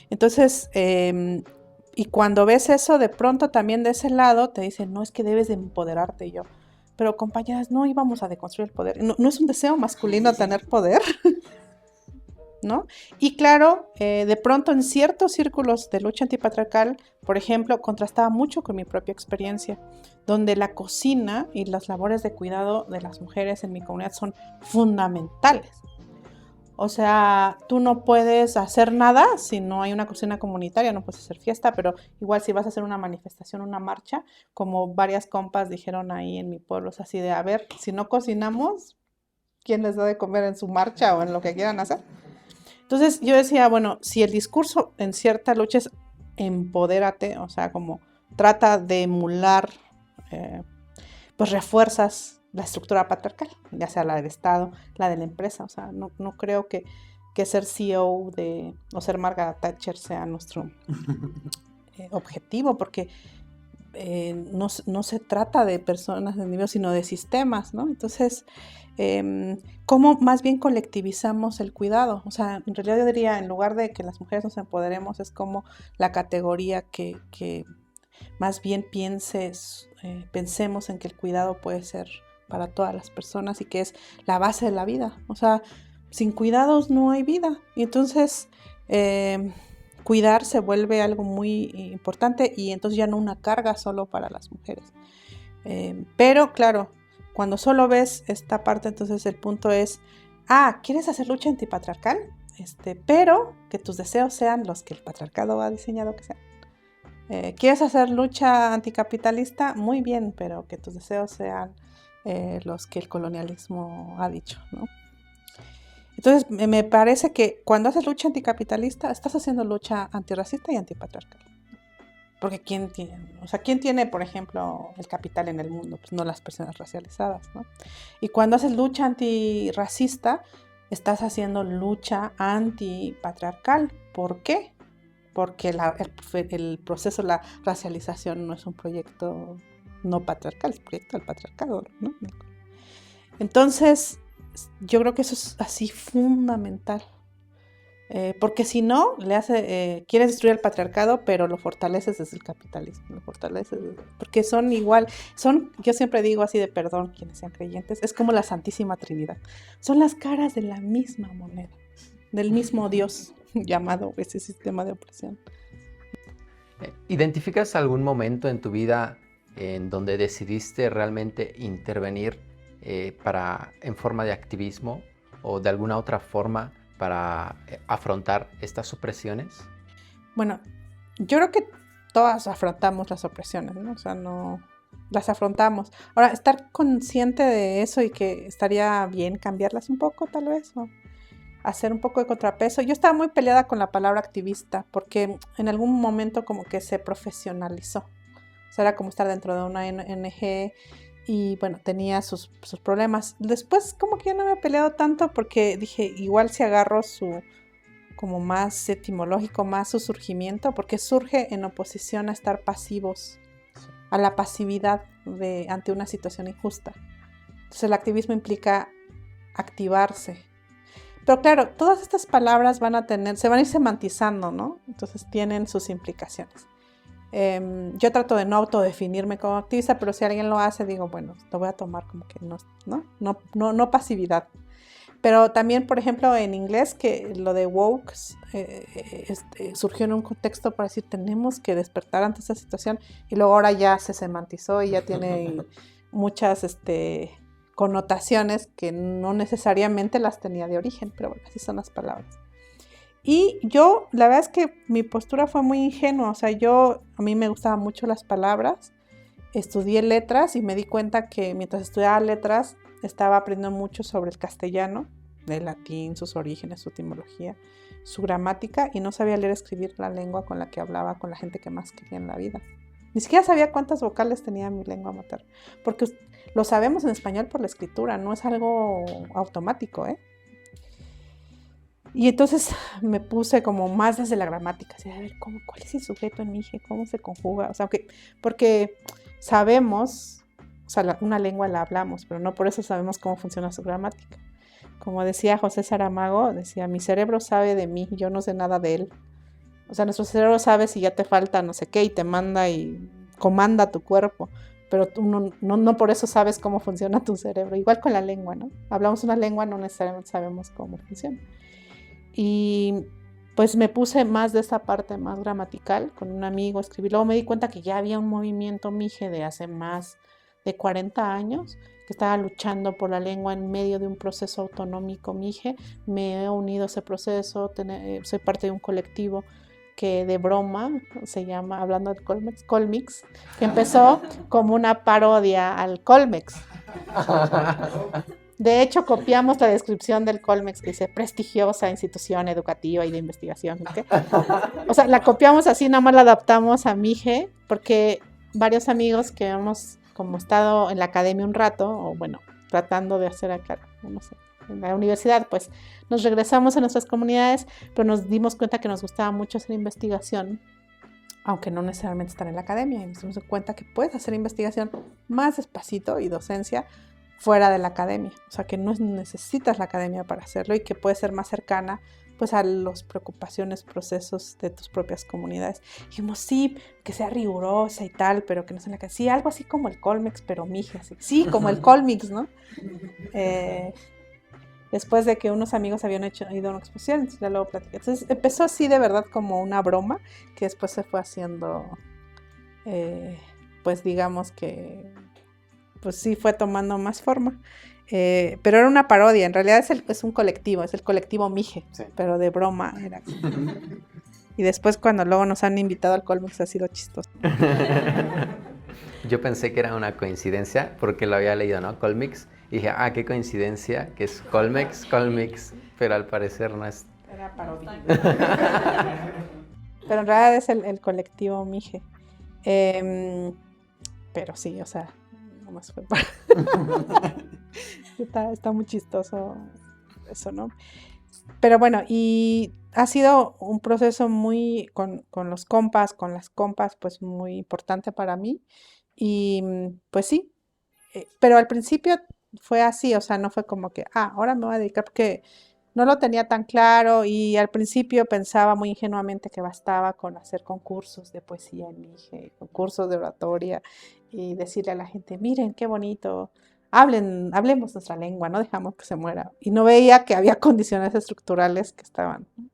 Entonces, y cuando ves eso, de pronto también de ese lado te dicen, no, es que debes de empoderarte. Y yo, pero compañeras, no íbamos a deconstruir el poder. No es un deseo masculino tener poder, ¿no? Y claro, de pronto en ciertos círculos de lucha antipatriarcal, por ejemplo, contrastaba mucho con mi propia experiencia, donde la cocina y las labores de cuidado de las mujeres en mi comunidad son fundamentales. O sea, tú no puedes hacer nada si no hay una cocina comunitaria, no puedes hacer fiesta, pero igual si vas a hacer una manifestación, una marcha, como varias compas dijeron ahí en mi pueblo, es así de, a ver, si no cocinamos, ¿quién les da de comer en su marcha o en lo que quieran hacer? Entonces yo decía, bueno, si el discurso en cierta lucha es empodérate, o sea, como trata de emular, pues refuerzas la estructura patriarcal, ya sea la del Estado, la de la empresa. O sea, no creo que ser CEO o ser Margaret Thatcher sea nuestro objetivo, porque no se trata de personas de individuos, sino de sistemas, ¿no? Entonces, ¿cómo más bien colectivizamos el cuidado? O sea, en realidad yo diría, en lugar de que las mujeres nos empoderemos, es como la categoría que más bien pensemos en que el cuidado puede ser para todas las personas y que es la base de la vida. O sea, sin cuidados no hay vida. Y entonces, cuidar se vuelve algo muy importante y entonces ya no una carga solo para las mujeres. Pero claro, cuando solo ves esta parte, entonces el punto es, ¿quieres hacer lucha antipatriarcal? Pero que tus deseos sean los que el patriarcado ha diseñado que sean. ¿Quieres hacer lucha anticapitalista? Muy bien, pero que tus deseos sean los que el colonialismo ha dicho, ¿no? Entonces, me parece que cuando haces lucha anticapitalista, estás haciendo lucha antirracista y antipatriarcal. Porque ¿quién tiene, por ejemplo, el capital en el mundo? Pues no las personas racializadas, ¿no? Y cuando haces lucha antirracista, estás haciendo lucha antipatriarcal. ¿Por qué? Porque el proceso de la racialización no es un proyecto no patriarcal, es un proyecto del patriarcado, ¿no? Entonces, yo creo que eso es así fundamental. Porque si no, quieres destruir el patriarcado, pero lo fortaleces desde el capitalismo, porque son igual, yo siempre digo así de perdón, quienes sean creyentes, es como la Santísima Trinidad, son las caras de la misma moneda, del mismo Dios llamado ese sistema de opresión. ¿Identificas algún momento en tu vida en donde decidiste realmente intervenir en forma de activismo o de alguna otra forma para afrontar estas opresiones? Bueno, yo creo que todas afrontamos las opresiones, ¿no? O sea, no las afrontamos. Ahora, estar consciente de eso y que estaría bien cambiarlas un poco, tal vez, o hacer un poco de contrapeso. Yo estaba muy peleada con la palabra activista porque en algún momento como que se profesionalizó. O sea, era como estar dentro de una ONG y bueno, tenía sus problemas. Después como que ya no me he peleado tanto porque dije, igual si agarro su como más etimológico, más su surgimiento, porque surge en oposición a estar pasivos, a la pasividad ante una situación injusta. Entonces el activismo implica activarse. Pero claro, todas estas palabras se van a ir semantizando, ¿no? Entonces tienen sus implicaciones. Yo trato de no autodefinirme como activista, pero si alguien lo hace, digo, bueno, lo voy a tomar como que no pasividad. Pero también, por ejemplo, en inglés, que lo de woke surgió en un contexto para decir, tenemos que despertar ante esta situación, y luego ahora ya se semantizó y ya tiene muchas connotaciones que no necesariamente las tenía de origen, pero bueno, así son las palabras. Y yo, la verdad es que mi postura fue muy ingenua, o sea, a mí me gustaban mucho las palabras, estudié letras y me di cuenta que mientras estudiaba letras estaba aprendiendo mucho sobre el castellano, el latín, sus orígenes, su etimología, su gramática y no sabía leer y escribir la lengua con la que hablaba con la gente que más quería en la vida. Ni siquiera sabía cuántas vocales tenía mi lengua materna, porque lo sabemos en español por la escritura, no es algo automático, ¿eh? Y entonces me puse como más desde la gramática, así, a ver, ¿cuál es el sujeto en mije? ¿Cómo se conjuga? O sea, porque sabemos, o sea, una lengua la hablamos, pero no por eso sabemos cómo funciona su gramática. Como decía José Saramago, decía, mi cerebro sabe de mí, yo no sé nada de él. O sea, nuestro cerebro sabe si ya te falta no sé qué y te manda y comanda tu cuerpo, pero tú no por eso sabes cómo funciona tu cerebro. Igual con la lengua, ¿no? Hablamos una lengua, no necesariamente sabemos cómo funciona. Y pues me puse más de esta parte más gramatical con un amigo, escribí. Luego me di cuenta que ya había un movimiento mije de hace más de 40 años que estaba luchando por la lengua en medio de un proceso autonómico mije. Me he unido a ese proceso, soy parte de un colectivo que de broma se llama, hablando del Colmex, que empezó como una parodia al Colmex. De hecho, copiamos la descripción del Colmex que dice prestigiosa institución educativa y de investigación. ¿Okay? O sea, la copiamos así, nada más la adaptamos a mije, porque varios amigos que hemos como estado en la academia un rato, o bueno, tratando de hacer acá, no sé, en la universidad, pues nos regresamos a nuestras comunidades, pero nos dimos cuenta que nos gustaba mucho hacer investigación, aunque no necesariamente estar en la academia, y nos dimos cuenta que puedes hacer investigación más despacito y docencia fuera de la academia, o sea que no necesitas la academia para hacerlo y que puede ser más cercana pues a las preocupaciones, procesos de tus propias comunidades. Y dijimos, sí, que sea rigurosa y tal, pero que no sea en la academia. Sí, algo así como el Colmex, pero mije, así. Sí, como el Colmex, ¿no? Después de que unos amigos habían ido a una exposición, entonces ya luego platiqué. Entonces empezó así de verdad como una broma, que después se fue haciendo, pues digamos que, pues sí fue tomando más forma. Pero era una parodia, en realidad es un colectivo, es el colectivo mije, sí. Pero de broma era. Y después cuando luego nos han invitado al Colmex ha sido chistoso. Yo pensé que era una coincidencia porque lo había leído, ¿no? Colmex. Y dije, qué coincidencia, que es Colmex, pero al parecer no es. Era parodia. Pero en realidad es el colectivo mije. Pero sí, o sea, no más fue para... está muy chistoso eso, ¿no? Pero bueno, y ha sido un proceso muy, con los compas, con las compas, pues muy importante para mí. Y pues sí, pero al principio fue así, o sea, no fue como que, ahora me voy a dedicar, porque no lo tenía tan claro y al principio pensaba muy ingenuamente que bastaba con hacer concursos de poesía en mije, concursos de oratoria y decirle a la gente, miren, qué bonito, hablemos nuestra lengua, no dejamos que se muera. Y no veía que había condiciones estructurales que estaban, ¿no?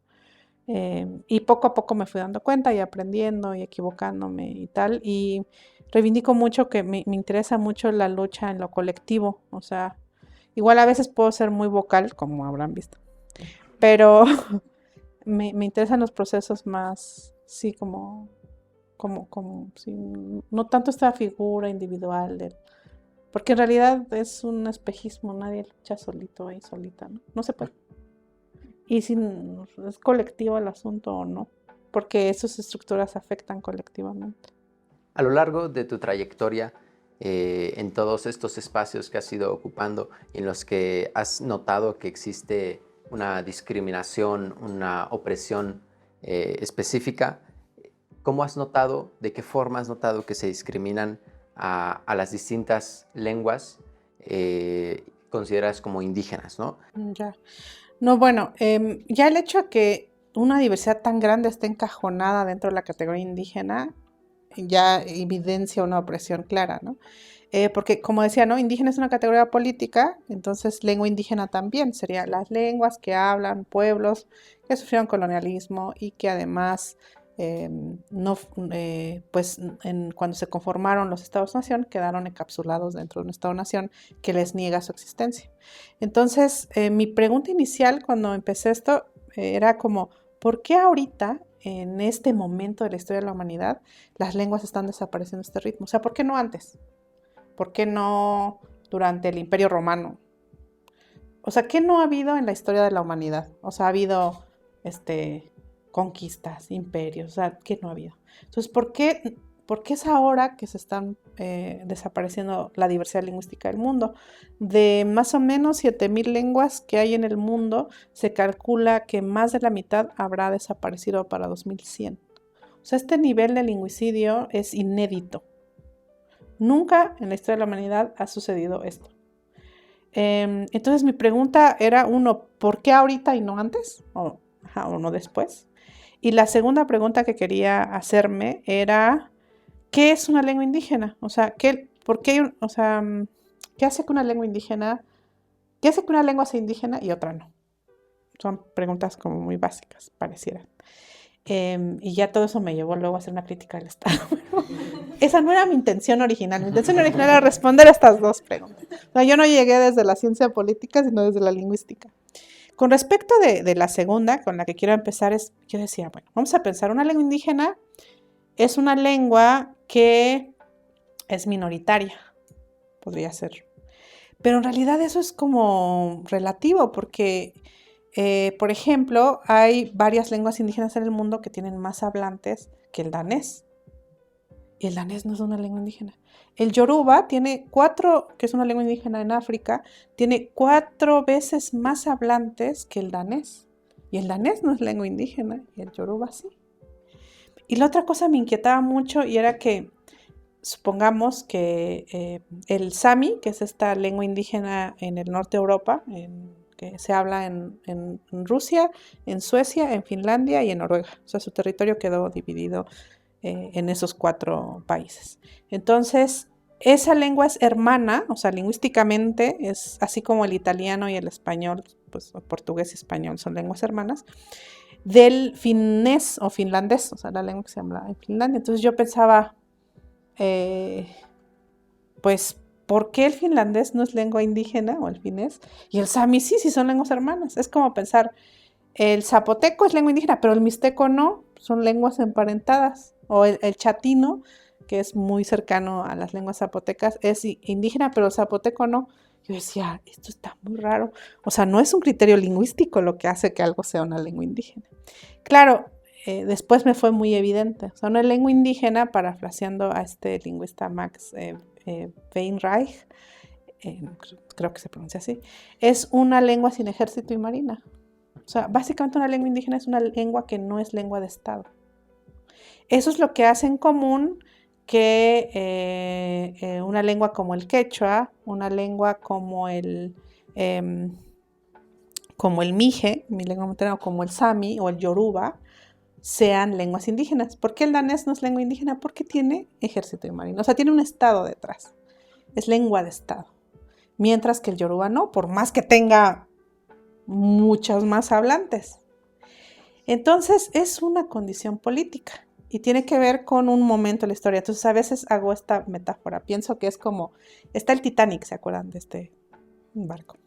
Y poco a poco me fui dando cuenta y aprendiendo y equivocándome y tal, y reivindico mucho que me interesa mucho la lucha en lo colectivo, o sea, igual a veces puedo ser muy vocal, como habrán visto, pero me interesan los procesos más, sí, como sí, no tanto esta figura individual, porque en realidad es un espejismo, nadie lucha solito ahí, solita, ¿no? No se puede. Y si es colectivo el asunto o no, porque esas estructuras afectan colectivamente. A lo largo de tu trayectoria, en todos estos espacios que has ido ocupando, en los que has notado que existe una discriminación, una opresión específica, ¿cómo has notado, de qué forma has notado que se discriminan a las distintas lenguas consideradas como indígenas, ¿no? Ya. No, bueno, ya el hecho de que una diversidad tan grande esté encajonada dentro de la categoría indígena ya evidencia una opresión clara, ¿no? Porque, como decía, ¿no? Indígena es una categoría política, entonces lengua indígena también serían las lenguas que hablan pueblos que sufrieron colonialismo y que además, cuando se conformaron los estados-nación, quedaron encapsulados dentro de un estado-nación que les niega su existencia. Entonces, mi pregunta inicial cuando empecé esto era como, ¿por qué ahorita, en este momento de la historia de la humanidad, las lenguas están desapareciendo a este ritmo? O sea, ¿por qué no antes? ¿Por qué no durante el Imperio Romano? O sea, ¿qué no ha habido en la historia de la humanidad? O sea, ha habido conquistas, imperios, o sea, que no ha habido. Entonces, ¿por qué es ahora que se están desapareciendo la diversidad lingüística del mundo? De más o menos 7,000 lenguas que hay en el mundo, se calcula que más de la mitad habrá desaparecido para 2100. O sea, este nivel de lingüicidio es inédito. Nunca en la historia de la humanidad ha sucedido esto. Entonces mi pregunta era, uno, ¿por qué ahorita y no antes? O no después. Y la segunda pregunta que quería hacerme era, ¿qué es una lengua indígena? O sea, ¿qué hace que una lengua indígena, qué hace que una lengua sea indígena y otra no? Son preguntas como muy básicas, parecieran. Y ya todo eso me llevó luego a hacer una crítica del Estado. Esa no era mi intención original. Mi intención original era responder a estas dos preguntas. O sea, yo no llegué desde la ciencia política, sino desde la lingüística. Con respecto de la segunda, con la que quiero empezar, yo decía, bueno, vamos a pensar, una lengua indígena es una lengua que es minoritaria, podría ser. Pero en realidad eso es como relativo, porque, por ejemplo, hay varias lenguas indígenas en el mundo que tienen más hablantes que el danés. Y el danés no es una lengua indígena. El yoruba tiene que es una lengua indígena en África, tiene 4 veces más hablantes que el danés. Y el danés no es lengua indígena, y el yoruba sí. Y la otra cosa me inquietaba mucho y era que, supongamos que el sami, que es esta lengua indígena en el norte de Europa, que se habla en Rusia, en Suecia, en Finlandia y en Noruega. O sea, su territorio quedó dividido en esos 4 países. Entonces, esa lengua es hermana, o sea, lingüísticamente es así como el italiano y el español, pues el portugués y español son lenguas hermanas, del finés o finlandés, o sea, la lengua que se habla en Finlandia. Entonces yo pensaba, pues, ¿por qué el finlandés no es lengua indígena o el finés? Y el sami sí son lenguas hermanas. Es como pensar, el zapoteco es lengua indígena, pero el mixteco no, son lenguas emparentadas. O el chatino, que es muy cercano a las lenguas zapotecas, es indígena, pero el zapoteco no. Yo decía, esto está muy raro. O sea, no es un criterio lingüístico lo que hace que algo sea una lengua indígena. Claro, después me fue muy evidente. O sea, una lengua indígena, parafraseando a este lingüista Max Weinreich, creo que se pronuncia así, es una lengua sin ejército y marina. O sea, básicamente una lengua indígena es una lengua que no es lengua de Estado. Eso es lo que hace en común que una lengua como el quechua, una lengua como el mije, mi lengua materna, o como el sami o el yoruba, sean lenguas indígenas. ¿Por qué el danés no es lengua indígena? Porque tiene ejército y marina, o sea, tiene un Estado detrás. Es lengua de Estado. Mientras que el yoruba no, por más que tenga muchos más hablantes. Entonces, es una condición política. Y tiene que ver con un momento de la historia. Entonces, a veces hago esta metáfora. Pienso que es como, está el Titanic, ¿se acuerdan de este barco?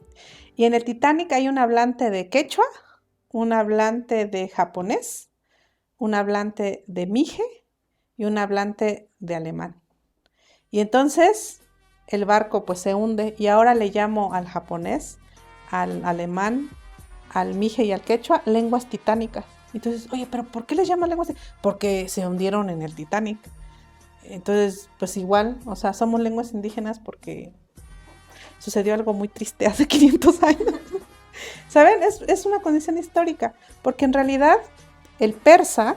Y en el Titanic hay un hablante de quechua, un hablante de japonés, un hablante de mije y un hablante de alemán. Y entonces, el barco pues se hunde y ahora le llamo al japonés, al alemán, al mije y al quechua lenguas titánicas. Entonces, oye, ¿pero por qué les llaman lenguas? Porque se hundieron en el Titanic. Entonces, pues igual, o sea, somos lenguas indígenas porque sucedió algo muy triste hace 500 años. ¿Saben? Es una condición histórica, porque en realidad el persa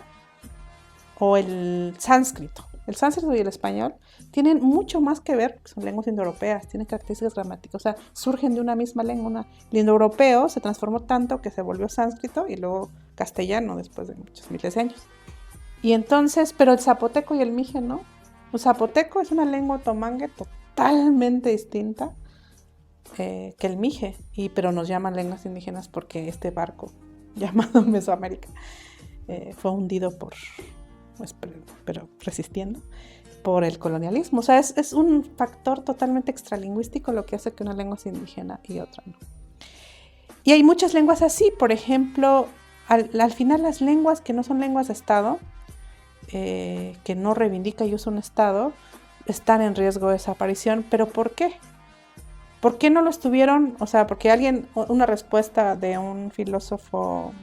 o el sánscrito y el español tienen mucho más que ver, son lenguas indoeuropeas, tienen características gramáticas, o sea, surgen de una misma lengua. El indoeuropeo se transformó tanto que se volvió sánscrito y luego castellano después de muchos miles de años. Y entonces, pero el zapoteco y el mije no. El zapoteco es una lengua otomangue totalmente distinta que el mije, pero nos llaman lenguas indígenas porque este barco llamado Mesoamérica fue hundido pero resistiendo, por el colonialismo. O sea, es un factor totalmente extralingüístico lo que hace que una lengua sea indígena y otra no. Y hay muchas lenguas así, por ejemplo, al final las lenguas que no son lenguas de Estado, que no reivindica y usa un Estado, están en riesgo de desaparición. ¿Pero por qué? ¿Por qué no lo estuvieron? O sea, porque una respuesta de un filósofo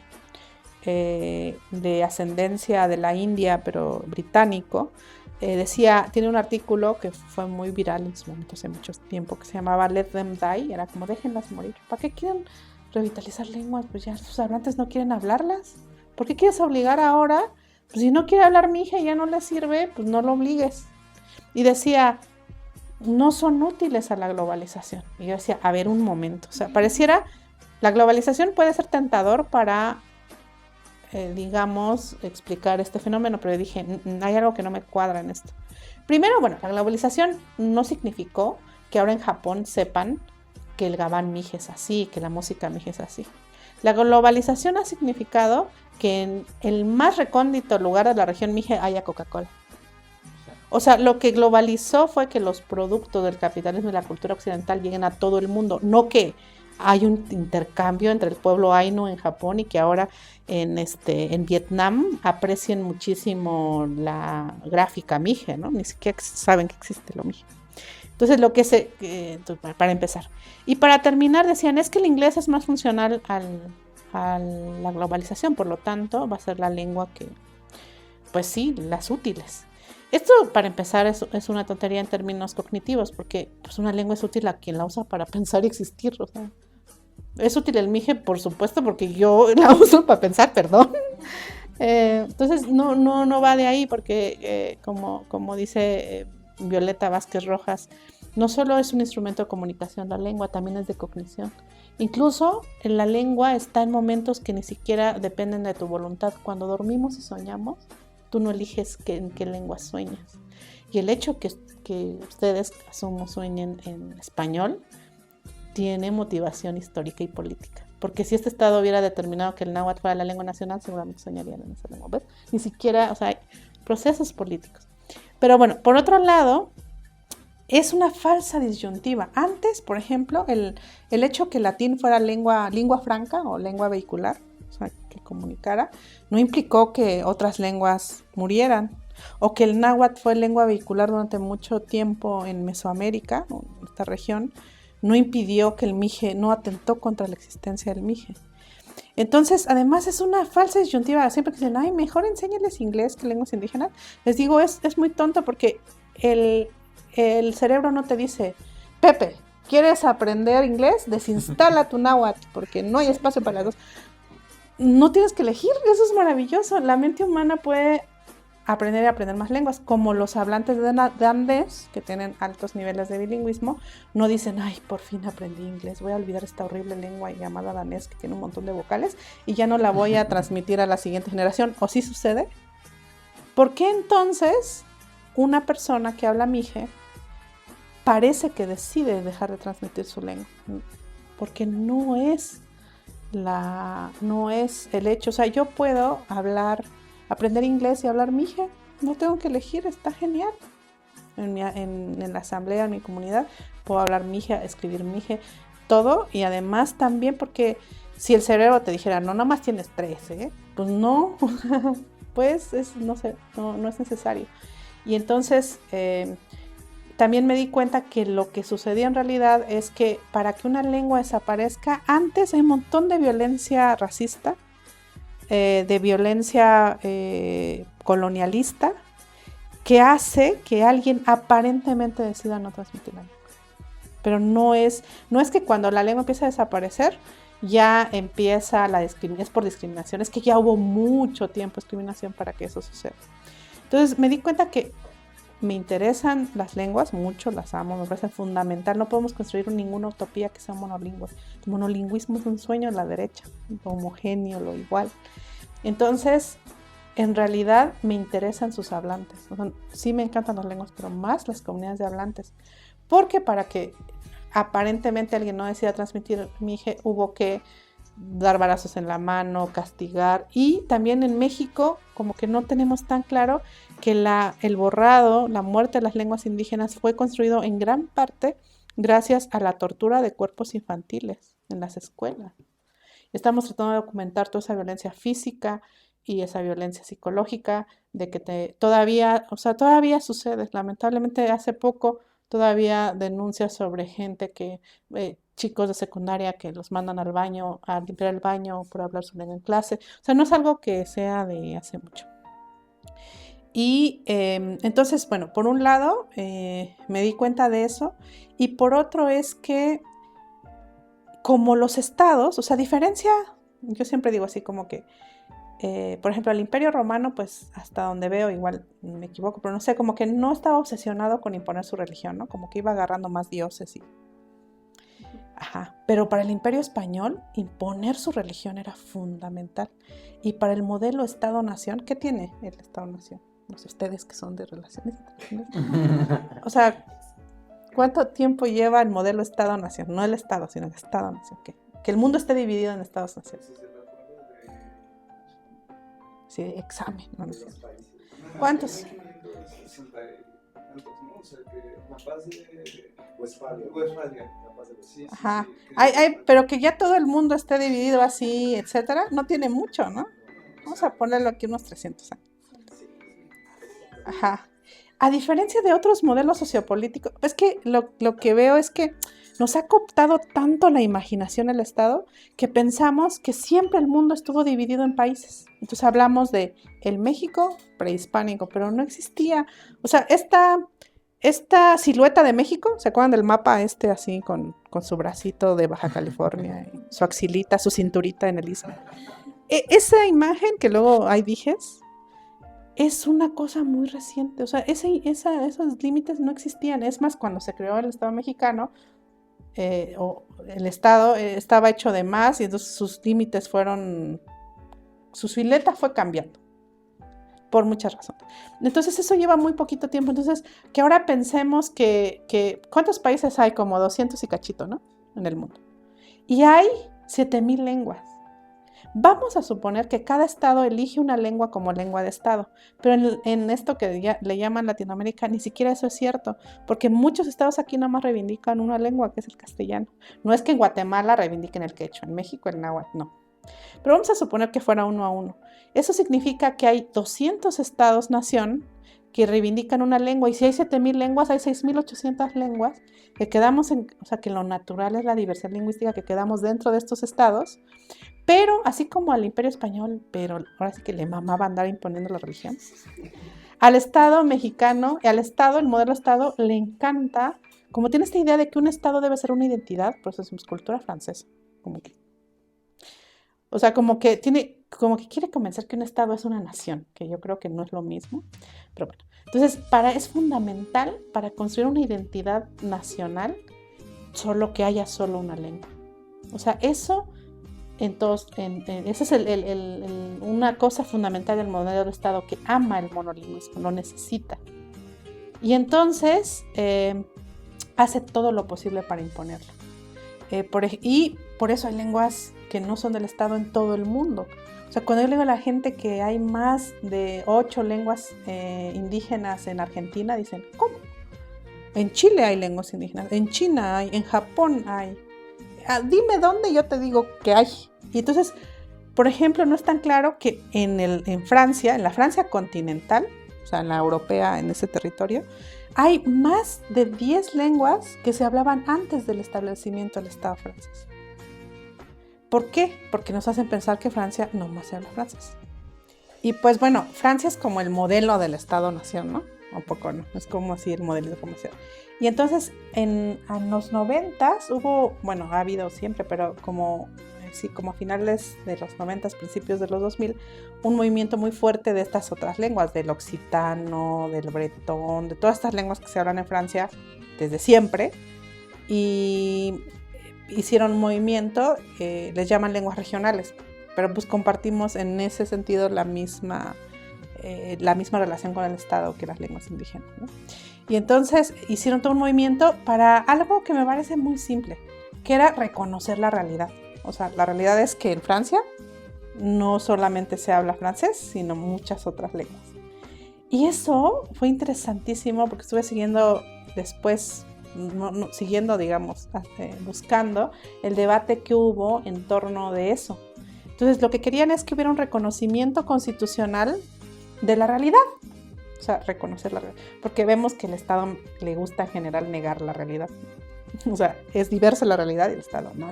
de ascendencia de la India, pero británico, decía, tiene un artículo que fue muy viral en su momento, hace mucho tiempo, que se llamaba Let Them Die, era como déjenlas morir. ¿Para qué quieren revitalizar lenguas? Pues ya sus hablantes no quieren hablarlas. ¿Por qué quieres obligar ahora? Pues si no quiere hablar mi hija y ya no le sirve, pues no lo obligues. Y decía, no son útiles a la globalización. Y yo decía, a ver un momento, o sea, pareciera, la globalización puede ser tentador para, digamos, explicar este fenómeno, pero dije, hay algo que no me cuadra en esto. Primero, bueno, la globalización no significó que ahora en Japón sepan que el gabán mije es así, que la música mije es así. La globalización ha significado que en el más recóndito lugar de la región mije haya Coca-Cola. O sea, lo que globalizó fue que los productos del capitalismo y la cultura occidental lleguen a todo el mundo, no que hay un intercambio entre el pueblo Ainu en Japón y que ahora en Vietnam aprecien muchísimo la gráfica mije, ¿no? Ni siquiera saben que existe lo mije. Entonces, para empezar. Y para terminar, decían, es que el inglés es más funcional a la globalización, por lo tanto, va a ser la lengua que, pues sí, las útiles. Esto, para empezar, es una tontería en términos cognitivos, porque pues, una lengua es útil a quien la usa para pensar y existir. O sea, es útil el mije, por supuesto, porque yo la uso para pensar, perdón. Entonces, no va de ahí, porque como dice Violeta Vázquez Rojas, no solo es un instrumento de comunicación la lengua, también es de cognición. Incluso la lengua está en momentos que ni siquiera dependen de tu voluntad. Cuando dormimos y soñamos, tú no eliges en qué lengua sueñas. Y el hecho que ustedes, asumo, sueñen en español, tiene motivación histórica y política. Porque si este Estado hubiera determinado que el náhuatl fuera la lengua nacional, seguramente soñarían en esa lengua. ¿Ves? Ni siquiera, o sea, hay procesos políticos. Pero bueno, por otro lado, es una falsa disyuntiva. Antes, por ejemplo, el hecho que el latín fuera lengua franca o lengua vehicular, o sea, que comunicara, no implicó que otras lenguas murieran, o que el náhuatl fue lengua vehicular durante mucho tiempo en Mesoamérica, en esta región, no impidió que el mije, no atentó contra la existencia del mije. Entonces, además es una falsa disyuntiva. Siempre que dicen, ay, mejor enséñales inglés que lenguas indígenas, les digo, es muy tonto porque el cerebro no te dice, Pepe, ¿quieres aprender inglés? Desinstala tu náhuatl porque no hay espacio para las dos. No tienes que elegir, eso es maravilloso. La mente humana puede aprender y aprender más lenguas, como los hablantes de danés, que tienen altos niveles de bilingüismo, no dicen, ay, por fin aprendí inglés, voy a olvidar esta horrible lengua llamada danés que tiene un montón de vocales y ya no la voy a transmitir a la siguiente generación. ¿O sí sucede? ¿Por qué entonces una persona que habla mije parece que decide dejar de transmitir su lengua? Porque no es el hecho. O sea, yo puedo aprender inglés y hablar mije, no tengo que elegir, está genial. En la asamblea, en mi comunidad, puedo hablar mije, escribir mije, todo, y además también porque si el cerebro te dijera, no, nomás tienes 3, pues no, pues no es necesario. Y entonces también me di cuenta que lo que sucedía en realidad es que para que una lengua desaparezca, antes hay un montón de violencia racista, de violencia colonialista, que hace que alguien aparentemente decida no transmitir la lengua. Pero no es que cuando la lengua empieza a desaparecer, ya empieza la discriminación, es por discriminación, es que ya hubo mucho tiempo de discriminación para que eso suceda. Entonces me di cuenta que me interesan las lenguas, mucho las amo, me parece fundamental. No podemos construir ninguna utopía que sea monolingüe. El monolingüismo es un sueño de la derecha, lo homogéneo, lo igual. Entonces, en realidad me interesan sus hablantes. O sea, sí me encantan las lenguas, pero más las comunidades de hablantes. Porque para que aparentemente alguien no decida transmitir mije, hubo que dar balazos en la mano, castigar. Y también en México, como que no tenemos tan claro que el borrado, la muerte de las lenguas indígenas fue construido en gran parte gracias a la tortura de cuerpos infantiles en las escuelas. Estamos tratando de documentar toda esa violencia física y esa violencia psicológica de que todavía sucede. Lamentablemente hace poco todavía denuncias sobre gente chicos de secundaria que los mandan al baño, a limpiar el baño por hablar su lengua en clase. O sea, no es algo que sea de hace mucho. Y entonces, bueno, por un lado me di cuenta de eso, y por otro es que como los estados, o sea, diferencia, yo siempre digo así como que, por ejemplo, el Imperio Romano, pues hasta donde veo, igual me equivoco, pero no sé, como que no estaba obsesionado con imponer su religión, ¿no? Como que iba agarrando más dioses y... Ajá, pero para el Imperio Español, imponer su religión era fundamental. Y para el modelo Estado-Nación, ¿qué tiene el Estado-Nación? No sé, ustedes que son de relaciones internacionales. O sea, ¿cuánto tiempo lleva el modelo Estado-Nación? No el Estado, sino el Estado-Nación. Que el mundo esté dividido en Estados-Nación. Sí, examen. No sé. ¿Cuántos? Ajá. Pero que ya todo el mundo esté dividido así, etcétera, no tiene mucho, ¿no? Vamos a ponerlo aquí unos 300 años. Ajá. A diferencia de otros modelos sociopolíticos, es que lo que veo es que nos ha cooptado tanto la imaginación el Estado que pensamos que siempre el mundo estuvo dividido en países. Entonces hablamos de el México prehispánico, pero no existía. O sea, esta silueta de México, ¿se acuerdan del mapa así con su bracito de Baja California, y su axilita, su cinturita en el istmo? Esa imagen que luego hay dijes, es una cosa muy reciente. O sea, esos límites no existían. Es más, cuando se creó el Estado mexicano, o el Estado estaba hecho de más, y entonces sus límites su silueta fue cambiando por muchas razones. Entonces eso lleva muy poquito tiempo. Entonces, que ahora pensemos que ¿cuántos países hay? Como 200 y cachito, ¿no? En el mundo. Y hay 7,000 lenguas. Vamos a suponer que cada estado elige una lengua como lengua de estado, pero en esto que le llaman Latinoamérica, ni siquiera eso es cierto, porque muchos estados aquí nada más reivindican una lengua, que es el castellano. No es que en Guatemala reivindiquen el quechua, en México el náhuatl, no. Pero vamos a suponer que fuera 1 a 1. Eso significa que hay 200 estados-nación que reivindican una lengua, y si hay 7,000 lenguas, hay 6,800 lenguas que quedamos o sea, que lo natural es la diversidad lingüística, que quedamos dentro de estos estados. Pero así como al Imperio Español, pero ahora sí que le mamaba andar imponiendo la religión, al Estado mexicano y al Estado, el modelo Estado, le encanta, como tiene esta idea de que un Estado debe ser una identidad, por eso es cultura francesa, o sea, como que quiere convencer que un Estado es una nación, que yo creo que no es lo mismo, pero bueno. Entonces, es fundamental para construir una identidad nacional que haya solo una lengua. O sea, eso... Entonces, esa es una cosa fundamental del modelo de Estado, que ama el monolingüismo, lo necesita. Y entonces hace todo lo posible para imponerlo. Y por eso hay lenguas que no son del Estado en todo el mundo. O sea, cuando yo le digo a la gente que hay más de 8 lenguas indígenas en Argentina, dicen, ¿cómo? En Chile hay lenguas indígenas, en China hay, en Japón hay. Dime dónde, yo te digo que hay. Y entonces, por ejemplo, no es tan claro que en Francia, en la Francia continental, o sea, en la europea, en ese territorio, hay más de 10 lenguas que se hablaban antes del establecimiento del Estado francés. ¿Por qué? Porque nos hacen pensar que Francia no más se habla francés. Y pues bueno, Francia es como el modelo del Estado-nación, ¿no? Un poco, ¿no? Es como así el modelo comercial. Y entonces en los 90s hubo, bueno, ha habido siempre, pero como a finales de los 90s, principios de los 2000, un movimiento muy fuerte de estas otras lenguas, del occitano, del bretón, de todas estas lenguas que se hablan en Francia desde siempre, y hicieron un movimiento, les llaman lenguas regionales, pero pues compartimos en ese sentido la misma relación con el Estado que las lenguas indígenas, ¿no? Y entonces hicieron todo un movimiento para algo que me parece muy simple, que era reconocer la realidad. O sea, la realidad es que en Francia no solamente se habla francés, sino muchas otras lenguas. Y eso fue interesantísimo porque estuve siguiendo después, digamos, buscando el debate que hubo en torno de eso. Entonces, lo que querían es que hubiera un reconocimiento constitucional de la realidad. O sea, reconocer la realidad, porque vemos que el Estado le gusta en general negar la realidad. O sea, es diversa la realidad y el Estado, no.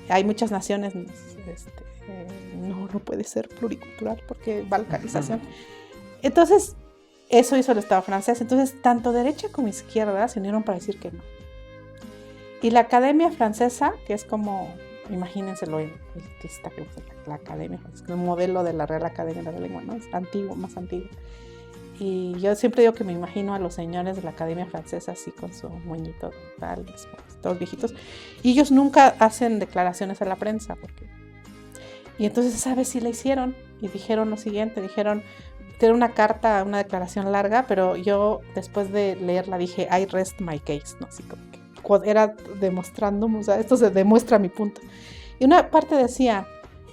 Hay muchas naciones, no puede ser pluricultural porque balcanización. Entonces, eso hizo el Estado francés. Entonces, tanto derecha como izquierda se unieron para decir que no. Y la Academia Francesa, que es como, imagínenselo elitista, que es la Academia Francesa, el modelo de la Real Academia de la Lengua, ¿no? Es antiguo, más antiguo. Y yo siempre digo que me imagino a los señores de la Academia Francesa así con su moñito tal, todos viejitos, y ellos nunca hacen declaraciones a la prensa, y entonces esa vez sí la hicieron y dijeron lo siguiente, era una carta, una declaración larga, pero yo después de leerla dije, I rest my case, ¿no? Así como que era demostrando, o sea, esto se demuestra mi punto. Y una parte decía,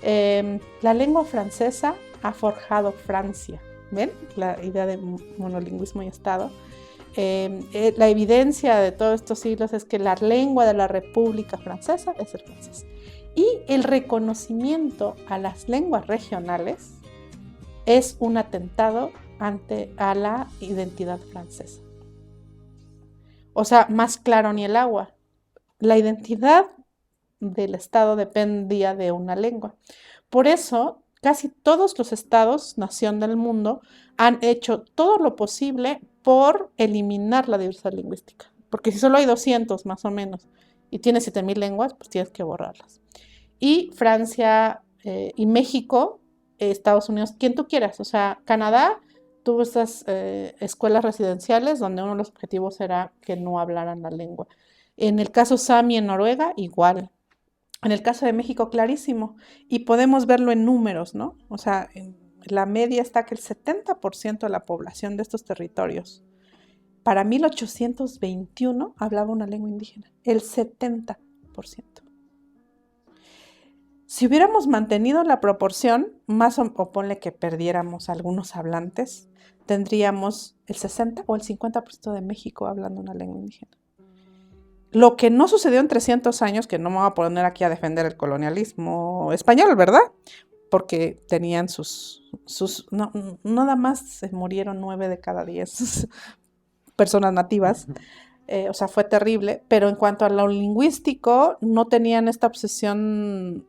la lengua francesa ha forjado Francia. ¿Ven? La idea de monolingüismo y Estado. La evidencia de todos estos siglos es que la lengua de la República Francesa es el francés. Y el reconocimiento a las lenguas regionales es un atentado a la identidad francesa. O sea, más claro ni el agua. La identidad del Estado dependía de una lengua. Por eso, casi todos los estados-nación del mundo han hecho todo lo posible por eliminar la diversidad lingüística. Porque si solo hay 200 más o menos y tienes 7,000 lenguas, pues tienes que borrarlas. Y Francia y México, Estados Unidos, quien tú quieras. O sea, Canadá tuvo estas escuelas residenciales donde uno de los objetivos era que no hablaran la lengua. En el caso Sami en Noruega, igual. En el caso de México, clarísimo, y podemos verlo en números, ¿no? O sea, la media está que el 70% de la población de estos territorios, para 1821, hablaba una lengua indígena, el 70%. Si hubiéramos mantenido la proporción, más o ponle que perdiéramos algunos hablantes, tendríamos el 60 o el 50% de México hablando una lengua indígena. Lo que no sucedió en 300 años, que no me voy a poner aquí a defender el colonialismo español, ¿verdad? Porque tenían no, nada más se murieron 9 de cada 10 personas nativas. O sea, fue terrible. Pero en cuanto a lo lingüístico, no tenían esta obsesión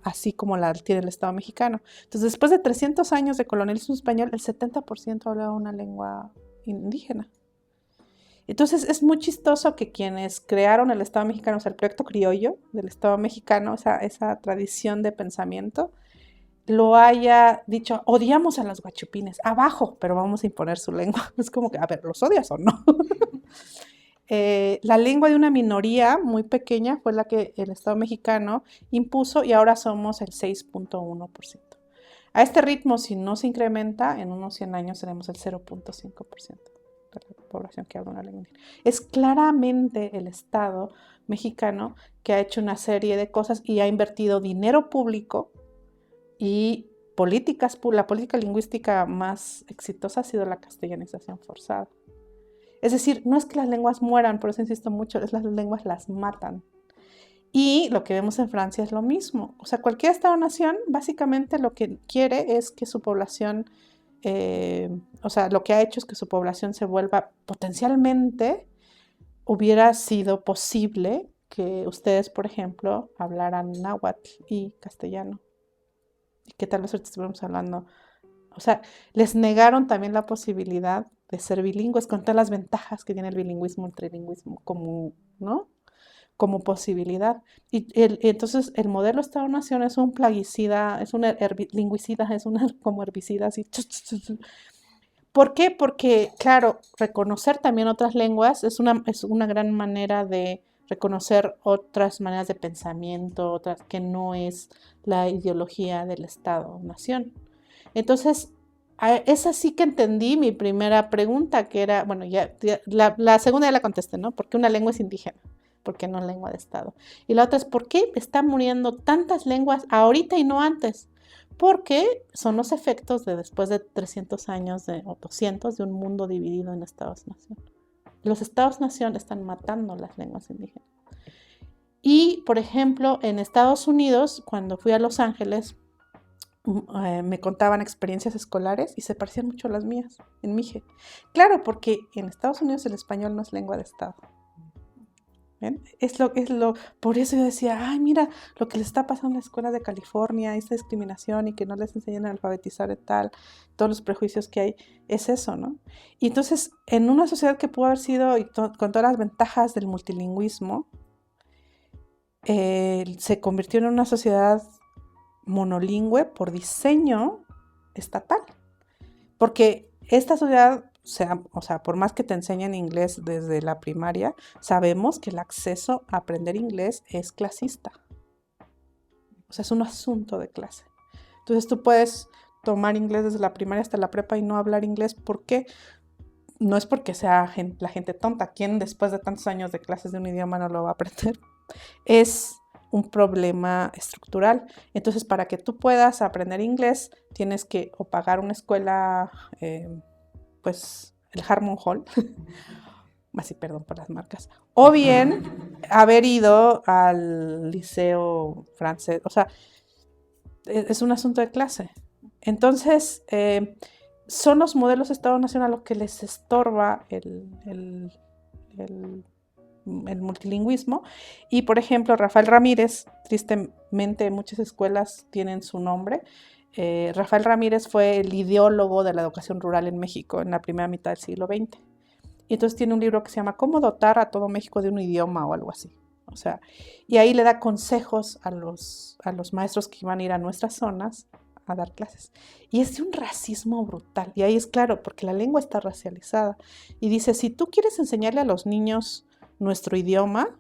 así como la tiene el Estado mexicano. Entonces, después de 300 años de colonialismo español, el 70% hablaba una lengua indígena. Entonces es muy chistoso que quienes crearon el Estado mexicano, o sea, el proyecto criollo del Estado mexicano, esa tradición de pensamiento, lo haya dicho, odiamos a los guachupines, abajo, pero vamos a imponer su lengua. Es como que, a ver, ¿los odias o no? La lengua de una minoría muy pequeña fue la que el Estado mexicano impuso y ahora somos el 6.1%. A este ritmo, si no se incrementa, en unos 100 años seremos el 0.5%. La población que habla una lengua indígena. Es claramente el Estado mexicano que ha hecho una serie de cosas y ha invertido dinero público y la política lingüística más exitosa ha sido la castellanización forzada. Es decir, no es que las lenguas mueran, por eso insisto mucho, es las lenguas las matan. Y lo que vemos en Francia es lo mismo. O sea, cualquier Estado-nación básicamente lo que quiere es que su población o sea, lo que ha hecho es que su población se vuelva potencialmente, hubiera sido posible que ustedes, por ejemplo, hablaran náhuatl y castellano. Y que tal vez ahorita estuviéramos hablando. O sea, les negaron también la posibilidad de ser bilingües con todas las ventajas que tiene el bilingüismo, el trilingüismo, ¿no? Como posibilidad. Y entonces el modelo Estado-Nación es un plaguicida, es un lingüicida, es como herbicida así. ¿Por qué? Porque, claro, reconocer también otras lenguas es una gran manera de reconocer otras maneras de pensamiento, otras que no es la ideología del Estado-Nación. Entonces, es así que entendí mi primera pregunta, que era, bueno, la segunda ya la contesté, ¿no? ¿Por qué una lengua es indígena? ¿Por qué no lengua de Estado? Y la otra es, ¿por qué están muriendo tantas lenguas ahorita y no antes? Porque son los efectos de después de 300 años o 200 de un mundo dividido en Estados-nación. Los Estados-nación están matando las lenguas indígenas. Y, por ejemplo, en Estados Unidos, cuando fui a Los Ángeles, me contaban experiencias escolares y se parecían mucho a las mías en Mije. Claro, porque en Estados Unidos el español no es lengua de Estado. ¿Ven? Por eso yo decía, ay, mira lo que les está pasando en las escuelas de California, esta discriminación y que no les enseñan a alfabetizar y tal, todos los prejuicios que hay, es eso, ¿no? Y entonces, en una sociedad que pudo haber sido, con todas las ventajas del multilingüismo, se convirtió en una sociedad monolingüe por diseño estatal. Porque esta sociedad, o sea, por más que te enseñen inglés desde la primaria, sabemos que el acceso a aprender inglés es clasista. O sea, es un asunto de clase. Entonces tú puedes tomar inglés desde la primaria hasta la prepa y no hablar inglés. ¿Por qué? No es porque sea la gente tonta. ¿Quién después de tantos años de clases de un idioma no lo va a aprender? Es un problema estructural. Entonces, para que tú puedas aprender inglés, tienes que o pagar una escuela, pues el Harmon Hall, así perdón por las marcas, o bien haber ido al liceo francés. O sea, es un asunto de clase. Entonces, son los modelos de Estado Nacional los que les estorba el multilingüismo. Y por ejemplo, Rafael Ramírez, tristemente muchas escuelas tienen su nombre. Rafael Ramírez fue el ideólogo de la educación rural en México en la primera mitad del siglo XX. Y entonces tiene un libro que se llama ¿Cómo dotar a todo México de un idioma? O algo así. O sea, y ahí le da consejos a los maestros que iban a ir a nuestras zonas a dar clases. Y es de un racismo brutal. Y ahí es claro, porque la lengua está racializada. Y dice, si tú quieres enseñarle a los niños nuestro idioma,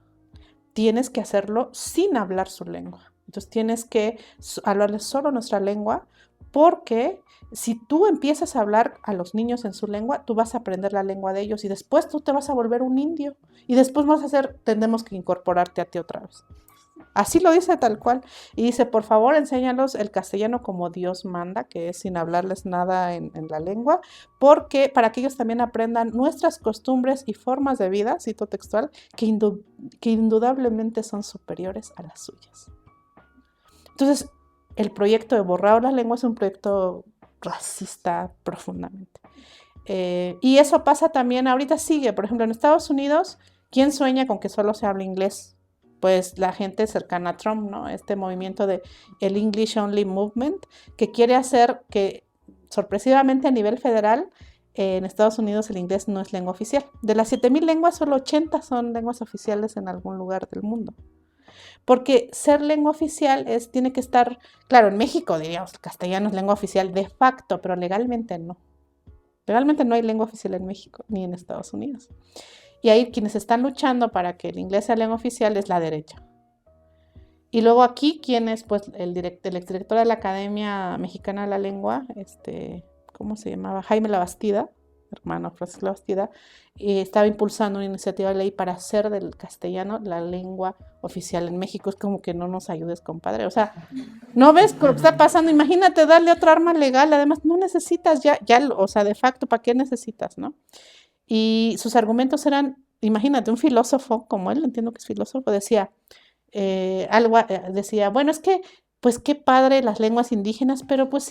tienes que hacerlo sin hablar su lengua. Entonces tienes que hablarles solo nuestra lengua, porque si tú empiezas a hablar a los niños en su lengua, tú vas a aprender la lengua de ellos y después tú te vas a volver un indio y después tenemos que incorporarte a ti otra vez. Así lo dice tal cual. Y dice, por favor, enséñalos el castellano como Dios manda, que es sin hablarles nada en la lengua, porque para que ellos también aprendan nuestras costumbres y formas de vida, cito textual, que indudablemente son superiores a las suyas. Entonces, el proyecto de borrar las lenguas es un proyecto racista profundamente. Y eso pasa también, ahorita sigue, por ejemplo, en Estados Unidos, ¿quién sueña con que solo se hable inglés? Pues la gente cercana a Trump, ¿no? Este movimiento de el English Only Movement, que quiere hacer que, sorpresivamente a nivel federal, en Estados Unidos el inglés no es lengua oficial. De las 7,000 lenguas, solo 80 son lenguas oficiales en algún lugar del mundo. Porque ser lengua oficial tiene que estar, claro, en México diríamos, el castellano es lengua oficial de facto, pero legalmente no. Legalmente no hay lengua oficial en México ni en Estados Unidos. Y ahí quienes están luchando para que el inglés sea lengua oficial es la derecha. Y luego aquí, ¿quién es? Pues el exdirector de la Academia Mexicana de la Lengua, ¿cómo se llamaba? Jaime Labastida, hermano Francisco Labastida, estaba impulsando una iniciativa de ley para hacer del castellano la lengua oficial en México. Es como que no nos ayudes, compadre. O sea, ¿no ves lo que está pasando? Imagínate darle otra arma legal. Además, no necesitas ya, o sea, de facto, ¿para qué necesitas, no? Y sus argumentos eran, imagínate, un filósofo como él, entiendo que es filósofo, decía, bueno, es que, pues qué padre las lenguas indígenas, pero pues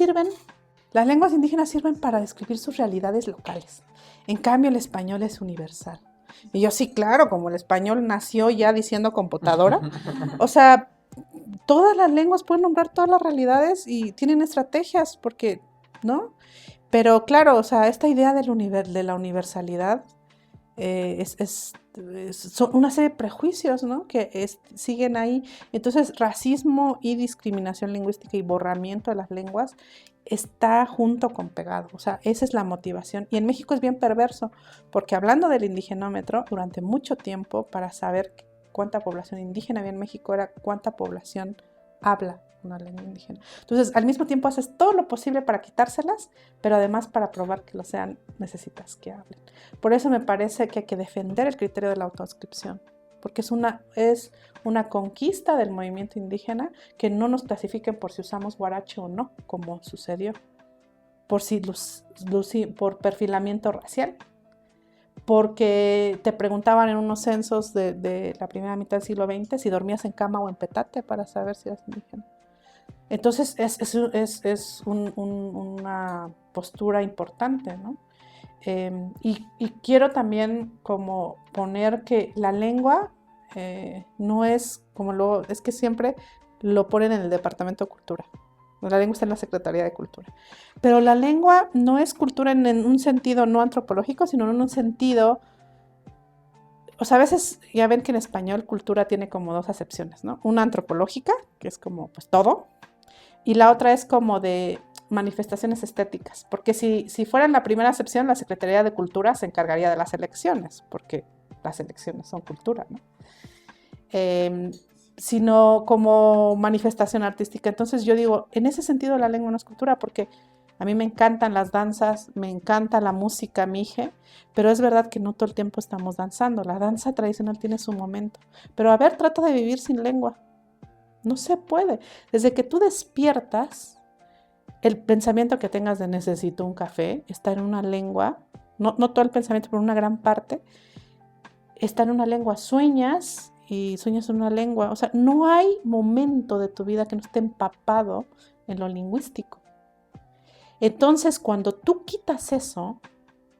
las lenguas indígenas sirven para describir sus realidades locales. En cambio, el español es universal. Y yo, sí, claro, como el español nació ya diciendo computadora, o sea, todas las lenguas pueden nombrar todas las realidades y tienen estrategias, porque, ¿no? Pero claro, o sea, esta idea de la universalidad son una serie de prejuicios, ¿no? Que siguen ahí. Entonces, racismo y discriminación lingüística y borramiento de las lenguas está junto con pegado. O sea, esa es la motivación. Y en México es bien perverso, porque hablando del indigenómetro, durante mucho tiempo, para saber cuánta población indígena había en México, era cuánta población habla una lengua indígena. Entonces, al mismo tiempo haces todo lo posible para quitárselas, pero además para probar que lo sean, necesitas que hablen. Por eso me parece que hay que defender el criterio de la autoadscripción, porque es una conquista del movimiento indígena que no nos clasifiquen por si usamos guarache o no, como sucedió, por perfilamiento racial, porque te preguntaban en unos censos de la primera mitad del siglo XX si dormías en cama o en petate para saber si eras indígena. Entonces es una postura importante, ¿no? Y quiero también como poner que la lengua no es como es que siempre lo ponen en el Departamento de Cultura. La lengua está en la Secretaría de Cultura. Pero la lengua no es cultura en un sentido no antropológico, sino en un sentido... O sea, a veces ya ven que en español cultura tiene como dos acepciones, ¿no? Una antropológica, que es como pues todo, y la otra es como de manifestaciones estéticas, porque si fuera en la primera acepción, la Secretaría de Cultura se encargaría de las elecciones, porque las elecciones son cultura, ¿no? Sino como manifestación artística. Entonces yo digo, en ese sentido la lengua no es cultura, porque a mí me encantan las danzas, me encanta la música mije, pero es verdad que no todo el tiempo estamos danzando. La danza tradicional tiene su momento. Pero a ver, trata de vivir sin lengua. No se puede. Desde que tú despiertas, el pensamiento que tengas de necesito un café está en una lengua, no todo el pensamiento, pero una gran parte, está en una lengua. Sueñas y sueñas en una lengua. O sea, no hay momento de tu vida que no esté empapado en lo lingüístico. Entonces, cuando tú quitas eso,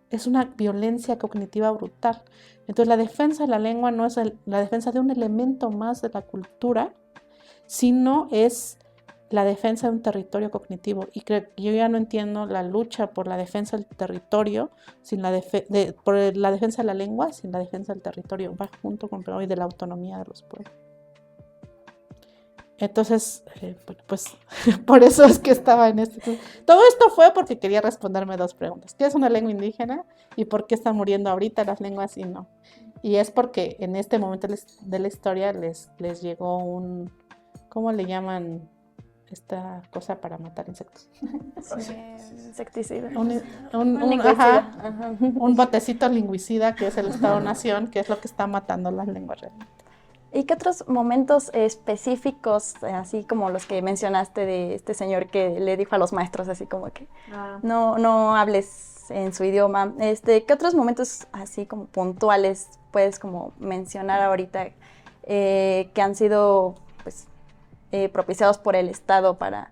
es una violencia cognitiva brutal. Entonces, la defensa de la lengua no es la defensa de un elemento más de la cultura, sino es la defensa de un territorio cognitivo. Y yo ya no entiendo la lucha por la defensa del territorio, por la defensa de la lengua, sin la defensa del territorio. Va junto con y de la autonomía de los pueblos. Entonces, pues por eso es que estaba en este... Todo esto fue porque quería responderme dos preguntas. ¿Qué es una lengua indígena? ¿Y por qué están muriendo ahorita las lenguas y no? Y es porque en este momento de la historia les llegó un... ¿Cómo le llaman esta cosa para matar insectos? Sí, insecticida. Un botecito lingüicida que es el Estado-Nación, que es lo que está matando las lenguas realmente. ¿Y qué otros momentos específicos, así como los que mencionaste de este señor que le dijo a los maestros así como que no hables en su idioma? ¿Qué otros momentos así como puntuales puedes como mencionar ahorita que han sido pues propiciados por el Estado para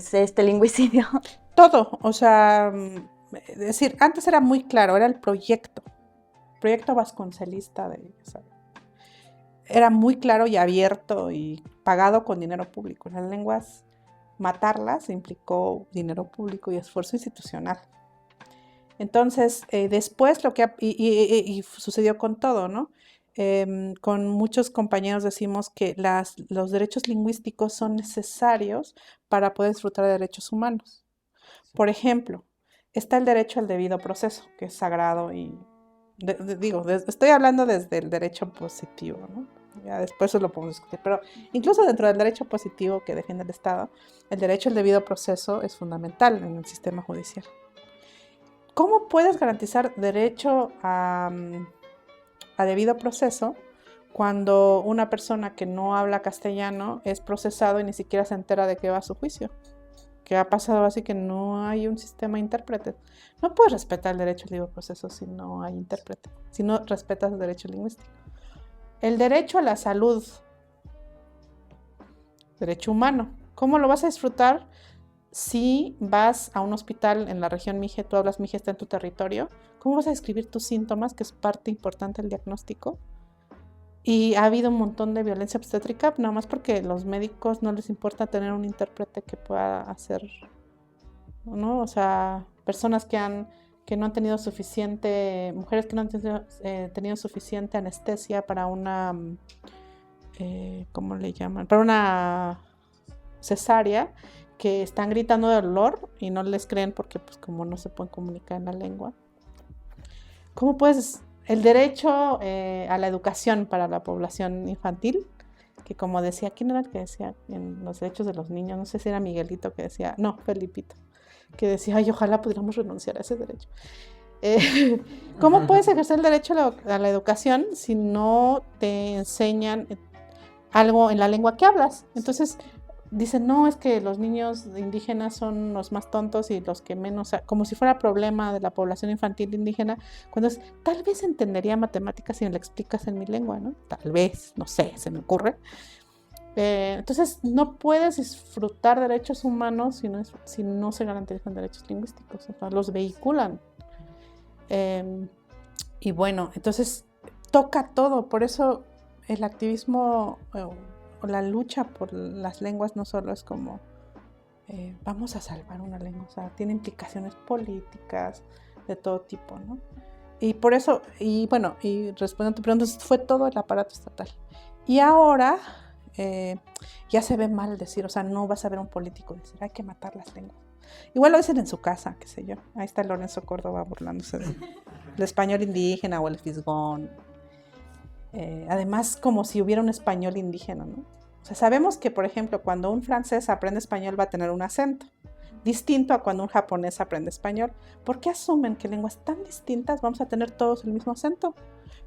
este lingüicidio? Todo, o sea, es decir, antes era muy claro, era el proyecto vasconcelista era muy claro y abierto y pagado con dinero público. Las lenguas, matarlas implicó dinero público y esfuerzo institucional. Entonces, después lo que y sucedió con todo, ¿no? Con muchos compañeros decimos que los derechos lingüísticos son necesarios para poder disfrutar de derechos humanos. Por ejemplo, está el derecho al debido proceso, que es sagrado y estoy hablando desde el derecho positivo, ¿no? Ya después eso lo podemos discutir, pero incluso dentro del derecho positivo que defiende el Estado, el derecho al debido proceso es fundamental en el sistema judicial. ¿Cómo puedes garantizar derecho a debido proceso cuando una persona que no habla castellano es procesado y ni siquiera se entera de qué va a su juicio? Que ha pasado así que no hay un sistema de intérpretes. No puedes respetar el derecho al libre proceso si no hay intérprete, si no respetas el derecho lingüístico. El derecho a la salud, derecho humano. ¿Cómo lo vas a disfrutar si vas a un hospital en la región mije, tú hablas mije, está en tu territorio? ¿Cómo vas a describir tus síntomas, que es parte importante del diagnóstico? Y ha habido un montón de violencia obstétrica, nada más porque a los médicos no les importa tener un intérprete que pueda hacer, ¿no? O sea, personas que no han tenido suficiente, mujeres que no han tenido suficiente anestesia para una, ¿cómo le llaman? Para una cesárea, que están gritando de dolor y no les creen porque pues como no se pueden comunicar en la lengua. ¿Cómo puedes...? El derecho a la educación para la población infantil, que como decía, ¿quién era el que decía en los derechos de los niños? No sé si era Miguelito que decía, no, Felipito, que decía, ay, ojalá pudiéramos renunciar a ese derecho. ¿Cómo puedes ejercer el derecho a la educación si no te enseñan algo en la lengua que hablas? Entonces dicen, no, es que los niños indígenas son los más tontos y los que menos, como si fuera problema de la población infantil indígena, cuando tal vez entendería matemáticas si me lo explicas en mi lengua, ¿no? Tal vez, no sé, se me ocurre. Entonces, no puedes disfrutar derechos humanos si no se garantizan derechos lingüísticos, o sea, los vehiculan. Y bueno, entonces toca todo, por eso el activismo o la lucha por las lenguas no solo es como vamos a salvar una lengua, o sea, tiene implicaciones políticas de todo tipo, ¿no? Y por eso, y bueno, y respondiendo a tu pregunta, fue todo el aparato estatal. Y ahora ya se ve mal decir, o sea, no vas a ver un político decir, hay que matar las lenguas. Igual lo dicen en su casa, qué sé yo. Ahí está Lorenzo Córdoba burlándose del español indígena o el fisgón. Además, como si hubiera un español indígena, ¿no? O sea, sabemos que, por ejemplo, cuando un francés aprende español va a tener un acento distinto a cuando un japonés aprende español. ¿Por qué asumen que lenguas tan distintas vamos a tener todos el mismo acento?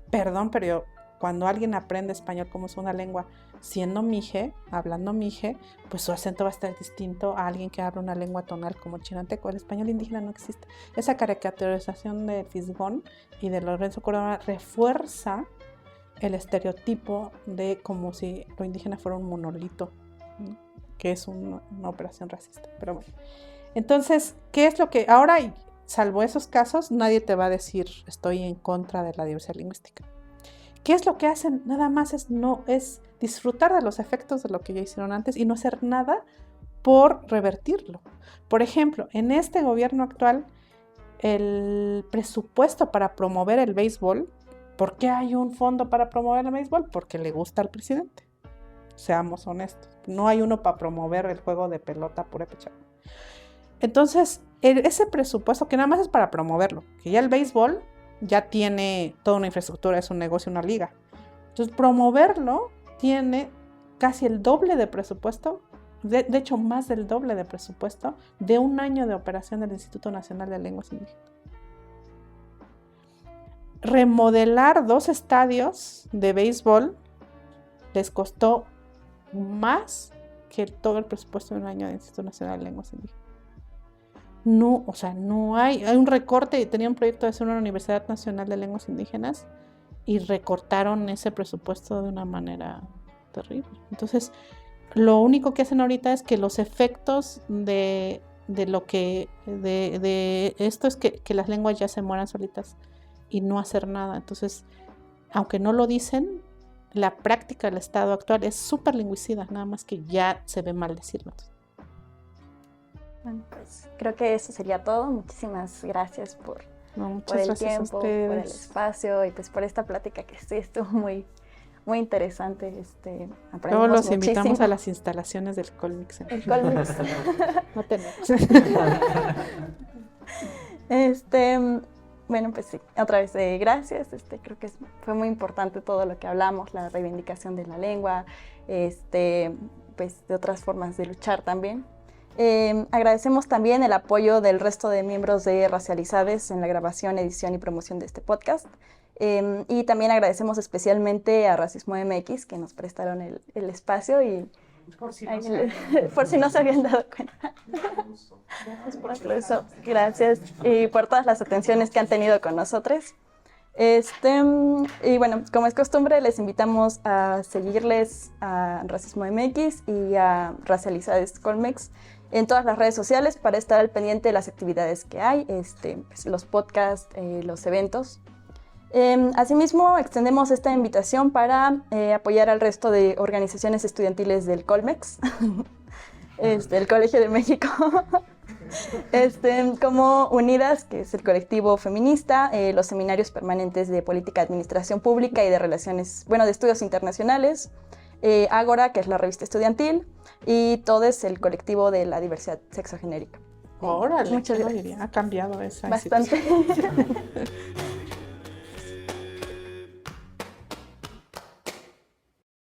Perdón, pero cuando alguien aprende español como segunda lengua, siendo mije, hablando mije, pues su acento va a estar distinto a alguien que habla una lengua tonal como chinanteco. El español indígena no existe. Esa caricaturización de Fisgón y de Lorenzo Córdoba refuerza el estereotipo de como si lo indígena fuera un monolito, ¿no? Que es una operación racista. Pero bueno, entonces, ¿qué es lo que ahora, salvo esos casos, nadie te va a decir estoy en contra de la diversidad lingüística? ¿Qué es lo que hacen? Nada más es disfrutar de los efectos de lo que ya hicieron antes y no hacer nada por revertirlo. Por ejemplo, en este gobierno actual, el presupuesto para promover el béisbol, ¿por qué hay un fondo para promover el béisbol? Porque le gusta al presidente. Seamos honestos. No hay uno para promover el juego de pelota purépecha. Entonces, ese presupuesto que nada más es para promoverlo, que ya el béisbol ya tiene toda una infraestructura, es un negocio, una liga. Entonces, promoverlo tiene casi el doble de presupuesto, de hecho, más del doble de presupuesto de un año de operación del Instituto Nacional de Lenguas Indígenas. Remodelar 2 estadios de béisbol les costó más que todo el presupuesto de un año del Instituto Nacional de Lenguas Indígenas. No, o sea, no hay un recorte. Tenía un proyecto de hacer una Universidad Nacional de Lenguas Indígenas y recortaron ese presupuesto de una manera terrible. Entonces, lo único que hacen ahorita es que los efectos de esto es que las lenguas ya se mueran solitas y no hacer nada. Entonces, aunque no lo dicen, la práctica del Estado actual es súper lingüicida, nada más que ya se ve mal decirlo. Bueno, pues creo que eso sería todo. Muchísimas gracias por el tiempo, por el espacio y pues por esta plática que sí estuvo muy, muy interesante. Luego los invitamos a las instalaciones del Colmex. El Colmex. No tenemos. Bueno, pues sí, otra vez gracias. Creo que fue muy importante todo lo que hablamos, la reivindicación de la lengua, pues de otras formas de luchar también. Agradecemos también el apoyo del resto de miembros de Racializades en la grabación, edición y promoción de este podcast. Y también agradecemos especialmente a Racismo MX que nos prestaron el espacio y por si no se habían dado cuenta. Gracias y por todas las atenciones que han tenido con nosotros. Y bueno, como es costumbre, les invitamos a seguirles a Racismo MX y a Racializades Colmex en todas las redes sociales para estar al pendiente de las actividades que hay, pues, los podcasts, los eventos. Asimismo, extendemos esta invitación para apoyar al resto de organizaciones estudiantiles del Colmex, el Colegio de México, como Unidas, que es el colectivo feminista, los seminarios permanentes de política, administración pública y de relaciones, de estudios internacionales, Ágora, que es la revista estudiantil, y TODES, el colectivo de la diversidad sexogenérica. Órale, muchas gracias. Ha cambiado esa bastante.